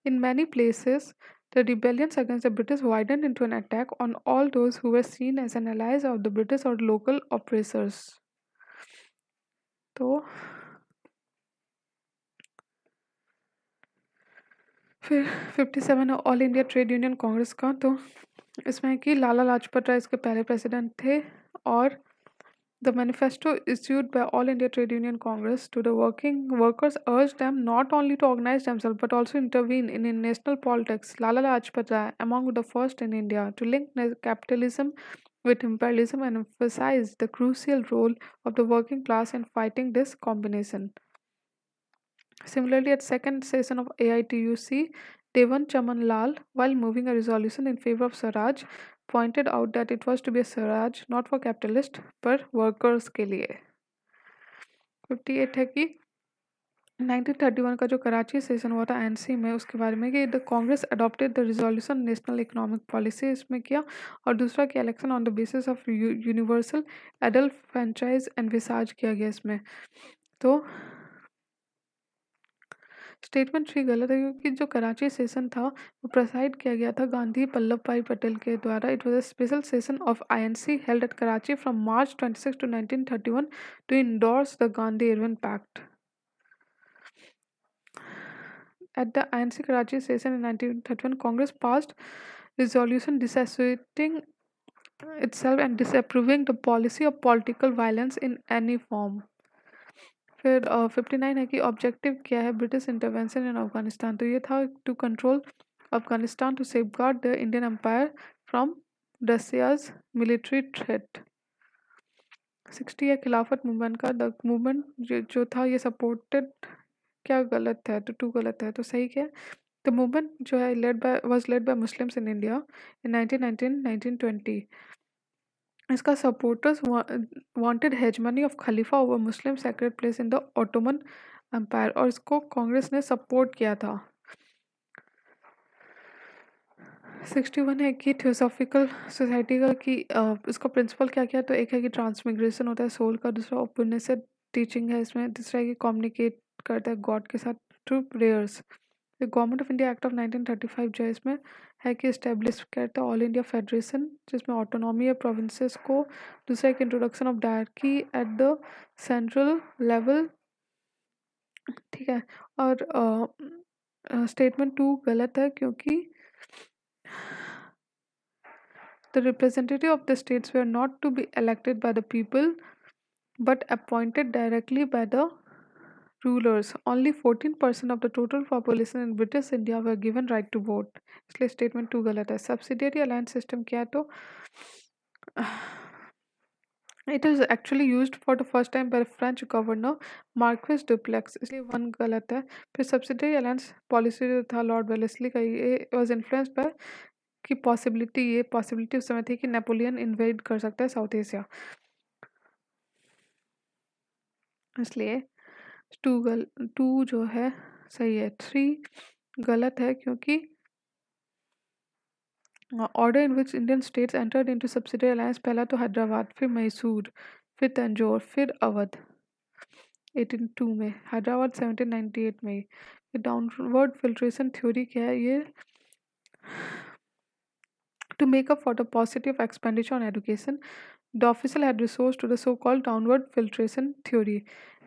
In many places, the rebellions against the British widened into an attack on all those who were seen as an allies of the British or local oppressors. तो फिर 57 है all India trade union Congress का। तो इसमें है कि लाला लाजपत राय इसके पहले प्रेसिडेंट थे। और the manifesto issued by All India Trade Union Congress to the working workers urged them not only to organize themselves but also intervene in national politics. Lala Lajpat Rai, among the first in India to link capitalism with imperialism and emphasized the crucial role of the working class in fighting this combination. Similarly, at second session of AITUC, Devan Chaman Lal, while moving a resolution in favor of Swaraj, pointed out that it was to be a Swaraj not for capitalists पर workers के लिए। 58 है कि 1931 का जो Karachi session हुआ था NC में, उसके बारे में कि the Congress adopted the resolution national economic policy इसमें किया। और दूसरा कि election on the basis of universal adult franchise envisaged किया गया इसमें। तो स्टेटमेंट 3 गलत है क्योंकि जो कराची सेशन था वो प्रेसाइड किया गया था गांधी वल्लभ भाई पटेल के द्वारा। It was a special session of INC held at Karachi from March 26 to 1931 to endorse the Gandhi-Irwin Pact. At the INC Karachi session in 1931, Congress passed resolution disassociating itself and disapproving the policy of political violence in any form. फिर 59 है कि objective क्या है British intervention इन अफगानिस्तान। तो ये था to control Afghanistan to safeguard the Indian empire from Russia's military threat. 60 है खिलाफत मूवमेंट का। द मूवमेंट जो था ये सपोर्टेड, क्या गलत है तो 2 गलत है तो सही क्या है। द मूवमेंट जो है led by Muslims in India in 1919-1920. इसका सपोर्टर्स वांटेड हेजमनी ऑफ खलीफा over Muslim sacred place in the Ottoman empire, और इसको कांग्रेस ने सपोर्ट किया था। 61 है कि थियोसॉफिकल सोसाइटी का कि इसका प्रिंसिपल क्या क्या है। तो एक है कि ट्रांसमिग्रेशन होता है सोल का, दूसरा ओपननेस टीचिंग है इसमें, तीसरा है कि कम्युनिकेट करता है गॉड के साथ through prayers. Government of India act of 1935 जो है इसमें है कि इस्टेब्लिश करता है ऑल इंडिया फेडरेशन जिसमें ऑटोनॉमी है प्रोविंसेस को। दूसरा एक introduction of dyarchy at the central level, ठीक है। और स्टेटमेंट 2 गलत है क्योंकि the representative of the states were not to be elected by the people but appointed directly by the rulers. Only 14% of the total population in British India were given right to vote. इसलिए statement 2 गलत है। Subsidiary alliance system क्या है तो it is actually used for the first time by French governor Marquis Dupleix, इसलिए 1 गलत है। फिर सब्सिडियरी अलायंस पॉलिसी जो था लॉर्ड वेलेस्ली का, ये वॉज इन्फ्लुएंस्ड बाय की पॉसिबिलिटी उस समय थी कि नेपोलियन इन्वेड कर सकता है साउथ एशिया, इसलिए 2 जो है सही है। 3 गलत है क्योंकि order in which Indian states entered into subsidiary alliance, पहला तो हैदराबाद, फिर मैसूर, फिर तंजौर, फिर अवध 1802 में, हैदराबाद 1798 में। फिर डाउनवर्ड फिल्ट्रेशन थ्योरी क्या है ये, to make up for the positive expenditure on education, the official had resourced to the so-called downward filtration theory.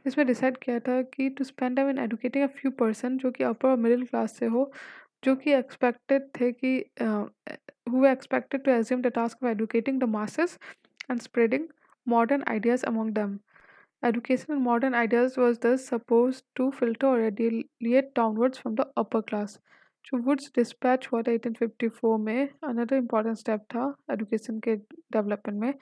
इसमें डिसाइड किया था कि to spend time in educating a few person जो कि अपर और मिडिल क्लास से हो, जो कि एक्सपेक्टेड थे कि who expected to assume the task of educating the masses and spreading modern ideas among them. Education in modern ideas was thus supposed to filter or radiate downwards from the upper class. जो woods dispatch हुआ था 1854 में, another important step था education के development में.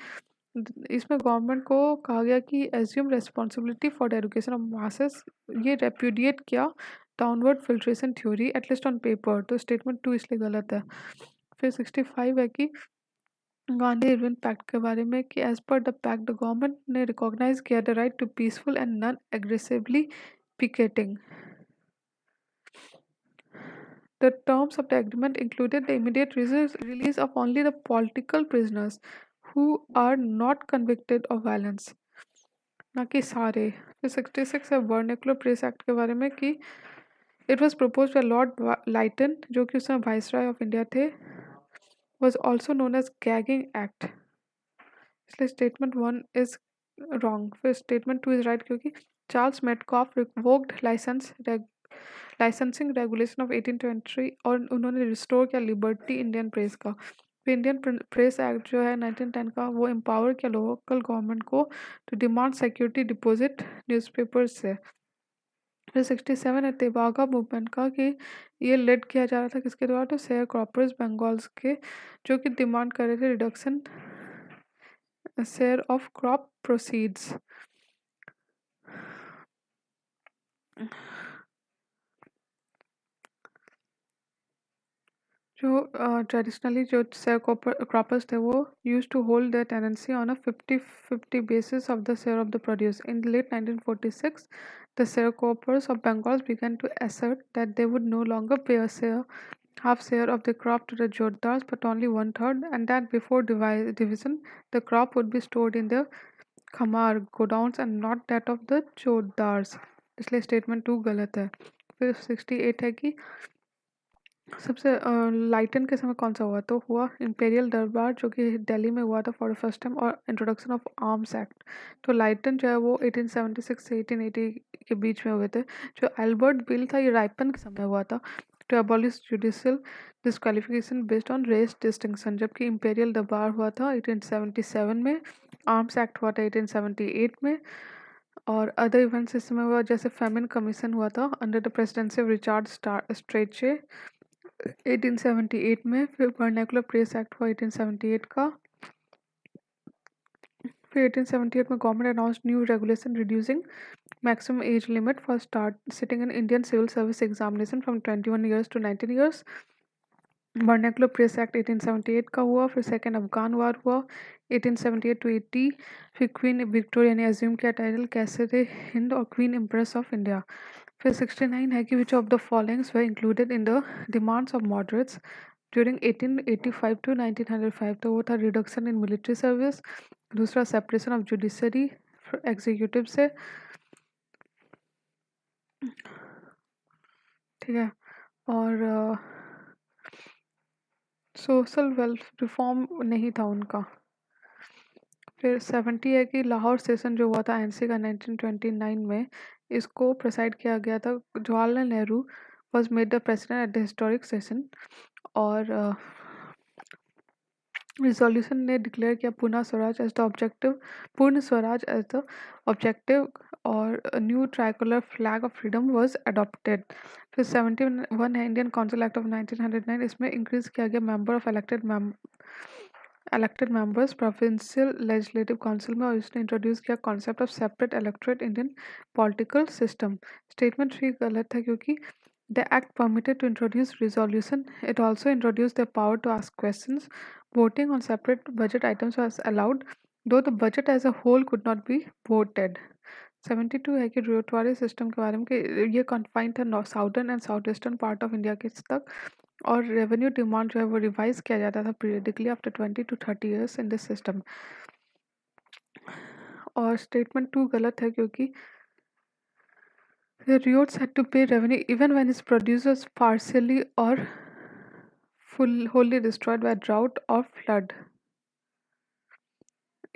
इसमें government को कहा गया कि assume responsibility for the education of masses. ये रेप्यूडिएट किया downward filtration theory at least on paper. तो स्टेटमेंट 2 इसलिए गलत है. फिर 65 है कि गांधी इरविन पैक्ट के बारे में कि as per the pact the government ने रिकॉग्नाइज किया the right to peaceful and non aggressively picketing. The terms of the agreement included the immediate release of only the political prisoners who are not convicted of violence, ना कि सारे. फिर 66 है vernacular press act के बारे में कि it was propose by Lord Lytton जो कि उस समय वाइसराय ऑफ इंडिया थे, was also known as gagging act. इसलिए स्टेटमेंट 1 इज रॉन्ग. फिर स्टेटमेंट 2 इज राइट क्योंकि Charles Metcalfe revoked licensing regulation of 1823 और उन्होंने रिस्टोर किया लिबर्टी इंडियन प्रेस का. फिर इंडियन प्रेस एक्ट जो है 1910 का, वो एम्पावर किया लोकल गवर्नमेंट को to demand security deposit newspapers से. फिर 67 है तेबागा मूवमेंट का कि ये लेड किया जा रहा था किसके द्वारा, तो शेयर क्रॉपर्स बंगाल्स के, जो कि डिमांड कर रहे थे reduction share of crop proceeds. जो ट्रेडिशनली जो शेयर क्रॉपर्स थे वो use to hold their tenancy on a 50-50 basis of the share of the produce. In the late 1946, the sharecroppers of Bengal began to assert that they would no longer pay half share of the crop to the jotdars but only one third, and that before division the crop would be stored in the khamar godowns and not that of the jotdars. इसलिए statement 2 गलत है. फिर 68 है कि सबसे लाइटन के समय कौन सा हुआ, तो हुआ इंपेरियल दरबार जो कि दिल्ली में हुआ था फॉर द फर्स्ट टाइम, और इंट्रोडक्शन ऑफ आर्म्स एक्ट. तो लाइटन जो है वो 1876 से 1880 के बीच में हुए थे. जो एल्बर्ट बिल था ये राइपन के समय हुआ था to abolish judicial disqualification based on race distinction. जबकि इंपेरियल दरबार हुआ था 1877 में, आर्म्स एक्ट हुआ था 1878 में, और अदर इवेंट्स इस समय हुआ जैसे फेमिन कमीशन हुआ था under the presidency of Richard Strachey 1878 में. फिर वर्नाकुलर प्रेस एक्ट हुआ 1878 का. फिर 1878 में government announce new regulation reducing maximum age limit for start sitting in Indian civil service examination from 21 years to 19 years. Vernacular press act 1878 का हुआ. फिर second Afghan वार हुआ 1878 टू 80. फिर क्वीन विक्टोरिया ने अज्यूम किया टाइटल कैसरे हिंद और क्वीन इम्प्रेस ऑफ इंडिया. फिर 69 है कि which of the followings were included in the demands of moderates during 1885 to 1905. तो वो था रिडक्शन इन मिलिट्री सर्विस, दूसरा सेपरेशन ऑफ जुडिशरी एग्जीक्यूटिव से, ठीक है, और सोशल वेल्थ रिफॉर्म नहीं था उनका. फिर 70 है कि लाहौर सेशन जो हुआ था एनसी का 1929 में, इसको प्रेसाइड किया गया था Jawaharlal Nehru was made the president at the historic session. और रिजोल्यूशन ने डिक्लेयर किया पूर्ण स्वराज एज द ऑब्जेक्टिव, और new tricolour flag of freedom was adopted. फिर 71 है इंडियन काउंसिल एक्ट ऑफ 1909. इसमें इंक्रीज किया गया member of elected members provincial legislative council में, और इसने इंट्रोड्यूस किया concept of separate electorate Indian political system. Statement 3 गलत है क्योंकि the act permitted to introduce resolution. It also introduced the power to ask questions. Voting on separate budget items was allowed, though the budget as a whole could not be voted. 72 है कि रोटवारी system के बारे में कि ये confined था southern and south eastern part of India के तक, और रेवेन्यू डिमांड जो है वो रिवाइज किया जाता था periodically after 20 to 30 years in this system. और स्टेटमेंट 2 गलत है क्योंकि the riots had to pay revenue even when its produce was partially or wholly destroyed by drought or flood.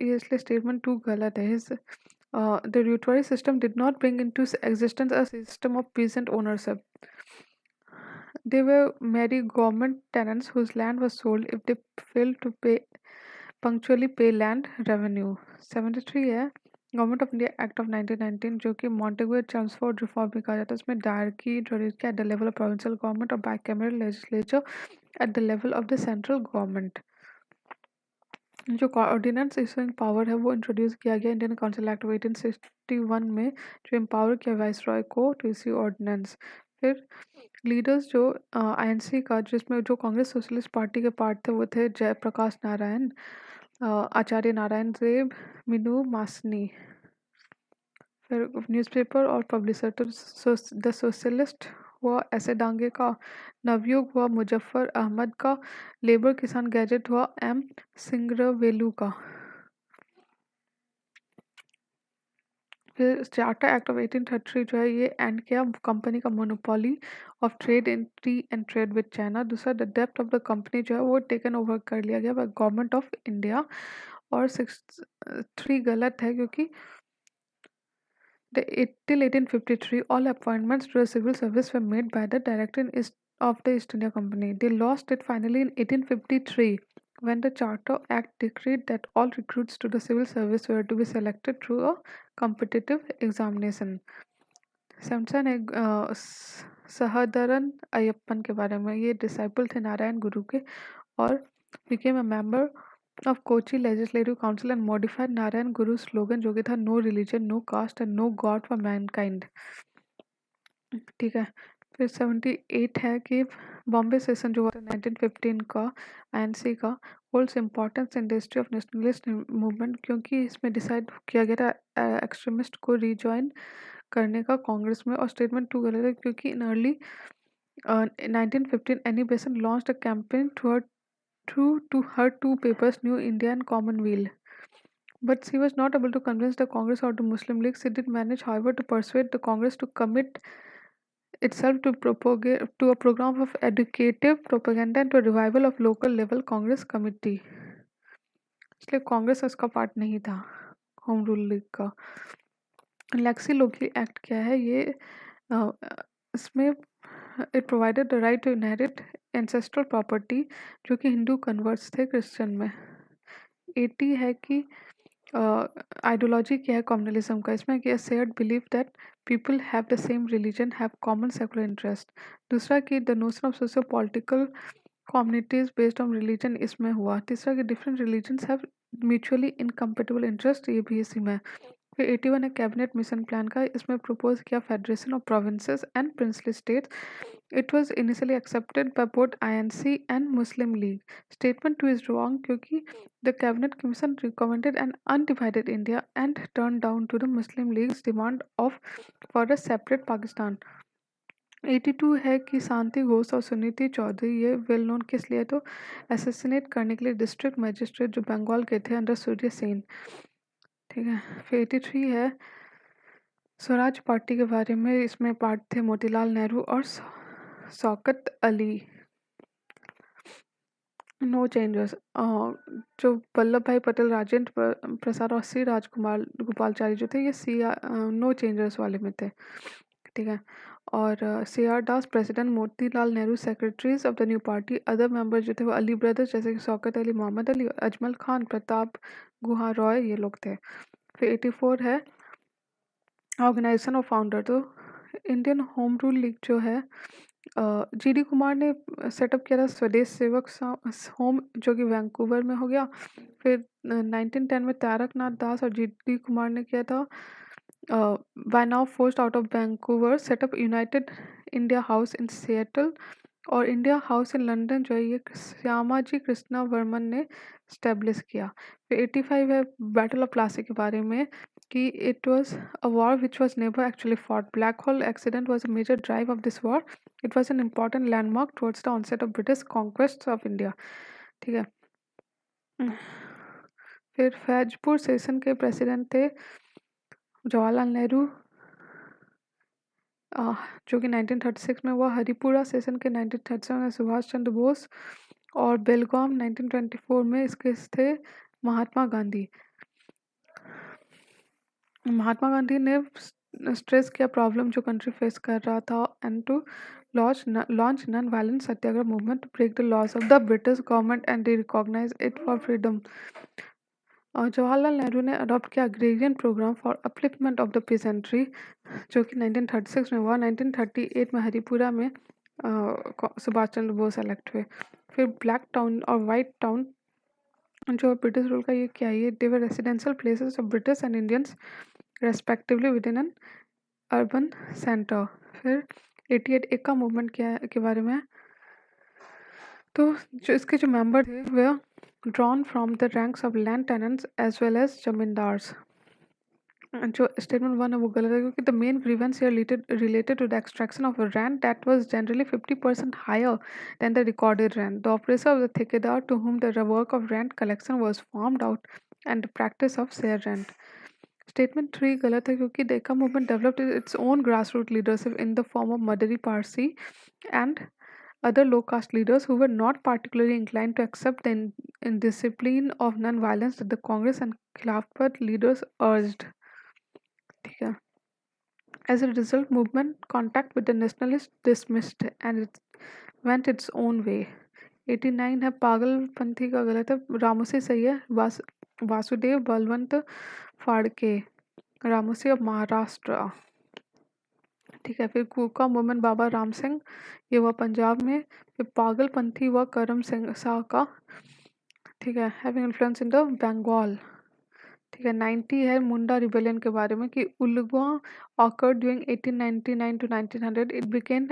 ये इसलिए स्टेटमेंट 2 गलत है. The Rotary system did not bring into existence a system of peasant ownership. They were merely government tenants whose land was sold if they failed to punctually pay land revenue. 73 है government of India act of 1919 जो कि Montagu Chelmsford reform भी कहा जाता है उसमें dyarchy introduce किया at the level of provincial government और bicameral legislature at the level of the central government. जो ऑर्डिनेंस इशूइंग पावर है वो इंट्रोड्यूस किया गया इंडियन काउंसिल एक्ट ऑफ 1861 में जो एम्पावर किया वाइसरॉय को टू इश्यू ऑर्डिनेंस. फिर लीडर्स जो आईएनसी का जिसमें जो कांग्रेस सोशलिस्ट पार्टी के पार्ट थे वो थे जयप्रकाश नारायण, आचार्य नारायण देव, मीनू मासनी. फिर न्यूज़पेपर और पब्लिशर तो द सोशलिस्ट हुआ ऐसे डांगे का, नवयुग हुआ मुजफ्फर अहमद का, लेबर किसान गैजेट हुआ एम सिंगरवेलू का. फिर चार्टर एक्ट ऑफ 1833 जो है ये एंड किया कंपनी का monopoly of trade in tea and trade with China. दूसरा the depth of the company जो है वो टेकन ओवर कर लिया गया बाय गवर्नमेंट ऑफ इंडिया. और 6 3 गलत है क्योंकि till 1853 all appointments to the civil service were made by the director of the East India Company. They lost it finally in 1853 when the Charter Act decreed that all recruits to the civil service were to be selected through a competitive examination. Samson एक सहदरन अयप्पन के बारे में, ये disciple थे नारायण गुरु के और became a member of Kochi Legislative Council and modified Narayan Guru's slogan जो कि था no religion no caste and no god for mankind. ठीक है. फिर 78 है कि बॉम्बे सेशन जो हुआ था 1915 का आईएनसी का holds importance in the history of nationalist movement क्योंकि इसमें डिसाइड किया गया था एक्सट्रीमिस्ट को रीजॉइन करने का कांग्रेस में. और स्टेटमेंट 2 गलत है क्योंकि इन अर्ली 1915 एनी बेसन launched a campaign to her 2 papers, New India and Commonweal. But she was not able to convince the Congress or the Muslim League. She did manage, however, to persuade the Congress to commit itself to a program of educative propaganda and to a revival of local level Congress committee. इसलिए कांग्रेस उसका part नहीं था home rule league का. Lex loci act क्या है ये इसमें it provided the right to inherit ancestral property जो कि हिंदू कन्वर्ट्स थे क्रिश्चियन में. 80 है कि आइडियोलॉजी क्या है कम्युनलिज्म का, इसमें कि shared believe that people have the same religion have common secular interest. दूसरा कि the notion of socio political communities based on religion इसमें हुआ. तीसरा कि different religions have mutually incompatible interest, ये भी इसी में. फिर 81 है कैबिनेट मिशन प्लान का, इसमें प्रपोज किया federation of provinces and princely states. It was initially accepted by both INC and Muslim League. Statement 2 is wrong क्योंकि the Cabinet Commission recommended an undivided India and turned down to the Muslim League's demand for a separate Pakistan. 82 है कि शांति घोष और सुनीति चौधरी ये well known किस लिए तो assassinate करने के लिए डिस्ट्रिक्ट मजिस्ट्रेट जो बंगाल के थे अंडर सूर्य सेन. ठीक है. फिर 83 है स्वराज पार्टी के बारे में, इसमें पार्ट थे मोतीलाल नेहरू और शौकत अली. No changes. जो वल्लभ भाई पटेल राजेंद्र प्रसाद और सी राजकुमार गोपालचारी जो थे ये नो चेंजेस वाले में थे. ठीक है. और C R Das president, Motilal Nehru secretaries of the new party. Other member जो थे वो अली ब्रदर्स जैसे कि शौकत अली, मोहम्मद अली, अजमल खान, प्रताप गुहा रॉय ये लोग थे. फिर 84 है ऑर्गेनाइजेशन ऑफ फाउंडर. तो इंडियन होम रूल लीग जो है जीडी कुमार ने सेटअप किया था स्वदेश सेवक होम जो कि वैंकूवर में हो गया. फिर 1910 में तारकनाथ दास और जीडी कुमार ने किया था by now forced out of Vancouver set up United India house in Seattle. और इंडिया हाउस इन लंदन जो है ये श्यामाजी कृष्णा वर्मन ने स्टेब्लिश किया. फिर 85 है बैटल ऑफ प्लासी के बारे में कि it was a war which was never actually fought. Black hole accident was a major drive of this war. It was an important landmark towards the onset of British conquest of India. ठीक है. फिर Faizpur session के president थे जवाहरलाल नेहरू जो कि 1936 में हुआ. Haripura session के 1937 में सुभाष चंद्र बोस और बेलगाम 1924 में इसके थे महात्मा गांधी. महात्मा गांधी ने स्ट्रेस किया प्रॉब्लम जो कंट्री फेस कर रहा था and to launch non violent satyagraha movement to break the laws of the British government and recognise it for freedom. और जवाहरलाल नेहरू ने अडॉप्ट किया agrarian programme for upliftment of the peasantry जो कि 1936 में हुआ। 1938 में हरिपुरा में सुभाष चंद्र बोस इलेक्ट हुए। फिर ब्लैक टाउन और वाइट टाउन जो ब्रिटिश रूल का ये क्या है, ये they were residential places of British and Indians respectively within an urban centre. फिर 88 एक्का मूवमेंट क्या है के बारे में है। तो जो इसके जो मेंबर थे वे drawn from the ranks of land tenants as well as zamindars. जो स्टेटमेंट वन है वो गलत है क्योंकि the main grievance here related to the extraction of a rent that was generally 50% higher than the recorded rent. The operator of the ठेकेदार to whom the work of rent collection was farmed out and the practice of share rent. Statement 3 गलत है क्योंकि the Ekka movement developed its own grassroots leadership in the form of Madari Parsi and other low caste leaders who were not particularly inclined to accept the indiscipline of non-violence that the Congress and Khilafat leaders urged. ठीक है। As a result, movement contact with the nationalists dismissed and it went its own way. 89 है पागलपंथी का गलत है, रामोसी सही है। Vasudev Balwant Phadke, Ramoshi of Maharashtra. ठीक है। फिर कूका मूवमेंट बाबा राम सिंह, ये हुआ पंजाब में। फिर पागलपंथी हुआ करम सिंह शाह का, ठीक है, having influence in the Bengal. ठीक है। 90 है मुंडा रिबेलियन के बारे में कि उलुगवा occurred during 1899 to 1900. It began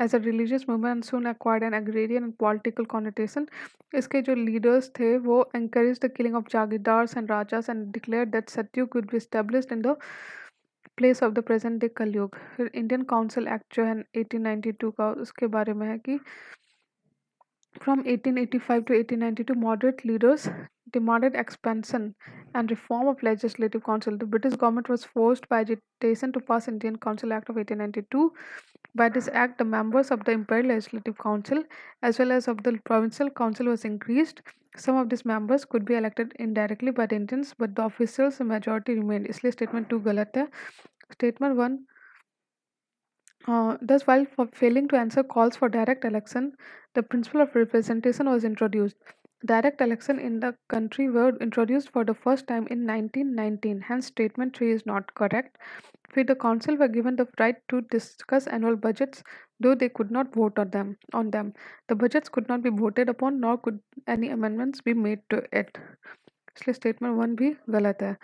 as a religious movement and soon acquired an agrarian and political connotation. इसके जो leaders थे वो encouraged the killing of जागीरदार्स and rajas and declared that Satyug could be established in the place of the present day कलयुग। फिर Indian council act जो है 1892 का, उसके बारे में है कि from 1885 to 1892, moderate leaders demanded expansion and reform of legislative council. The British government was forced by agitation to pass Indian Council Act of 1892. By this act, the members of the Imperial Legislative Council as well as of the Provincial Council was increased. Some of these members could be elected indirectly by the Indians, but the officials majority remained. इसलिए statement 2 गलत है। Statement 1 thus, while failing to answer calls for direct election, the principle of representation was introduced. Direct election in the country were introduced for the first time in 1919. Hence, statement 3 is not correct. With the council were given the right to discuss annual budgets, though they could not vote on them. The budgets could not be voted upon, nor could any amendments be made to it. इसलिए statement 1 भी गलत है।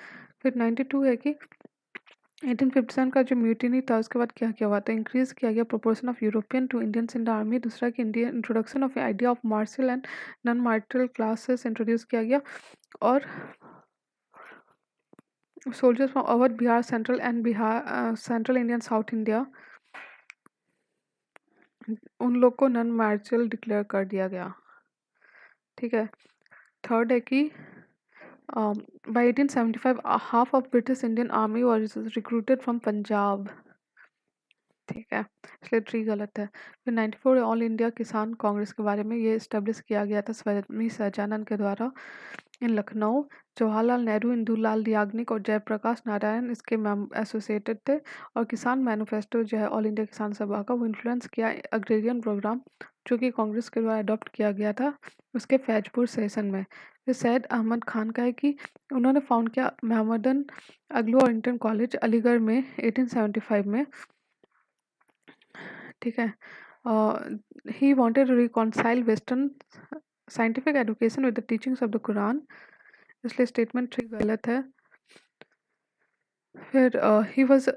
फिर 92 है कि 1857 का जो mutiny था उसके बाद क्या क्या हुआ, तो इंक्रीज किया गया proportion of European to Indians in the army. दूसरा कि Indian introduction of idea of martial and non martial classes introduce किया गया। और soldiers from Awadh Bihar central and Bihar central Indian south India, उन लोग को नॉन मार्शल डिक्लेयर कर दिया गया। ठीक है। थर्ड है कि by 1875 half of British Indian army was recruited from Punjab। ठीक है, इसलिए 3 गलत है। फिर 94 ऑल इंडिया किसान कांग्रेस के बारे में, ये इस्टेब्लिश किया गया था स्वामी सहजानंद के द्वारा इन लखनऊ। जवाहरलाल नेहरू, इंदुलाल याग्निक और जयप्रकाश नारायण इसके एसोसिएटेड थे। और किसान मैनिफेस्टो जो है ऑल इंडिया किसान सभा का, वो इन्फ्लुएंस किया अग्रेरियन प्रोग्राम जो कि कांग्रेस के द्वारा अडॉप्ट किया गया था उसके फैजपुर सेशन में। फिर सैयद अहमद खान का है कि उन्होंने फाउंड किया Mohammedan Anglo oriental college Aligarh में 1875 में। ठीक है। He wanted to reconcile western scientific education with the teachings of the Quran, इसलिए स्टेटमेंट 3 गलत है। फिर he was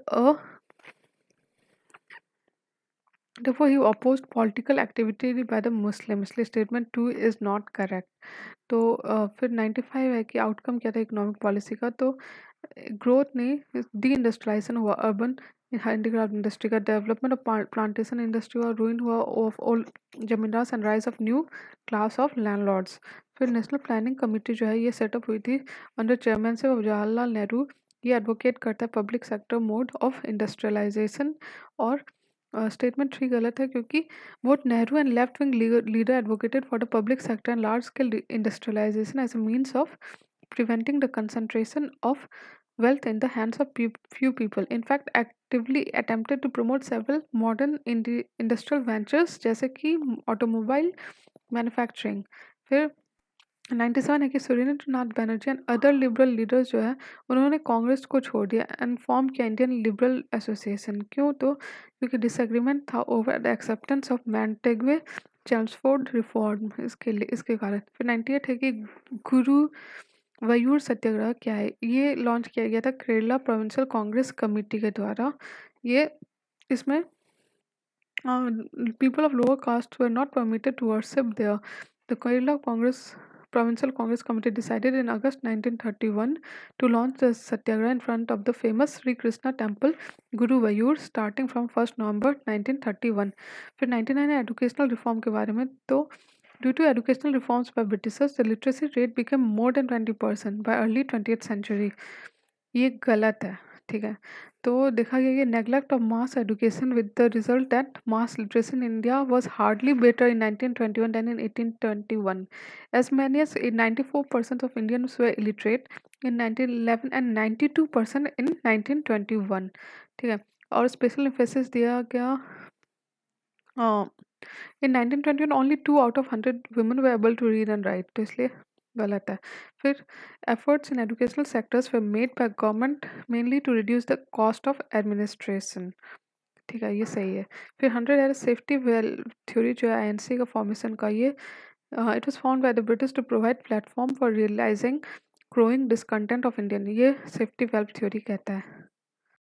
therefore he opposed political activity by the Muslim, इसलिए स्टेटमेंट 2 इज नॉट करेक्ट। तो फिर 95 है कि आउटकम क्या था इकोनॉमिक पॉलिसी का, तो ग्रोथ नहीं, डी इंडस्ट्रियलाइजेशन हुआ, अर्बन हैंडीक्राफ्ट इंडस्ट्री का डेवलपमेंट ऑफ प्लांटेशन इंडस्ट्री हुआ, रूइन हुआ of old zamindars and rise of new class of landlords. फिर नेशनल प्लानिंग कमेटी जो है ये सेटअप हुई थी under chairmanship of Jawaharlal Nehru. ये एडवोकेट करता है public sector mode of industrialisation. और स्टेटमेंट 3 गलत है क्योंकि both Nehru and left-wing leader advocated for the public sector and large-scale industrialization as a means of preventing the concentration of wealth in the hands of few people. In fact, actively attempted to promote several modern industrial ventures जैसे कि automobile manufacturing. फिर 97 है कि Surendranath Banerjee and other liberal leaders जो है उन्होंने कांग्रेस को छोड़ दिया एंड फॉर्म किया इंडियन लिबरल एसोसिएशन। क्यों? तो क्योंकि डिसएग्रीमेंट था over the acceptance of Montagu Chelmsford reform, इसके लिए इसके कारण। फिर 98 है कि गुरु वयूर सत्याग्रह क्या है? ये लॉन्च किया गया था केरला प्रोविंशियल कांग्रेस कमेटी के द्वारा। ये इसमें people of lower caste were not permitted to worship there. The Kerala Congress Provincial Congress Committee decided in August 1931 to launch the Satyagraha in front of the famous Sri Krishna Temple, Guru Vayur, starting from 1st November 1931. फिर 99 है educational reform के बारे में। तो due to educational reforms by Britishers, the literacy rate became more than 20% by early 20th century. ये गलत है, ठीक है। तो देखा गया कि neglect of mass education with the result that mass literacy in India was hardly better in 1921 than in 1821. As many as 94% of Indians were illiterate in 1911 and 92% in 1921, ठीक है। और स्पेशल emphasis दिया गया in 1921 only 2 out of 100 women were able to read and write, तो इसलिए गलत है। फिर efforts in educational sectors were made by government mainly to reduce the cost of administration, ठीक है, ये सही है। फिर 100 है सेफ्टी वेल थ्योरी जो है आईएनसी का फॉर्मेशन का, ये it was found by the British to provide platform for realising growing discontent of Indian, ये सेफ्टी वेल्व थ्योरी कहता है।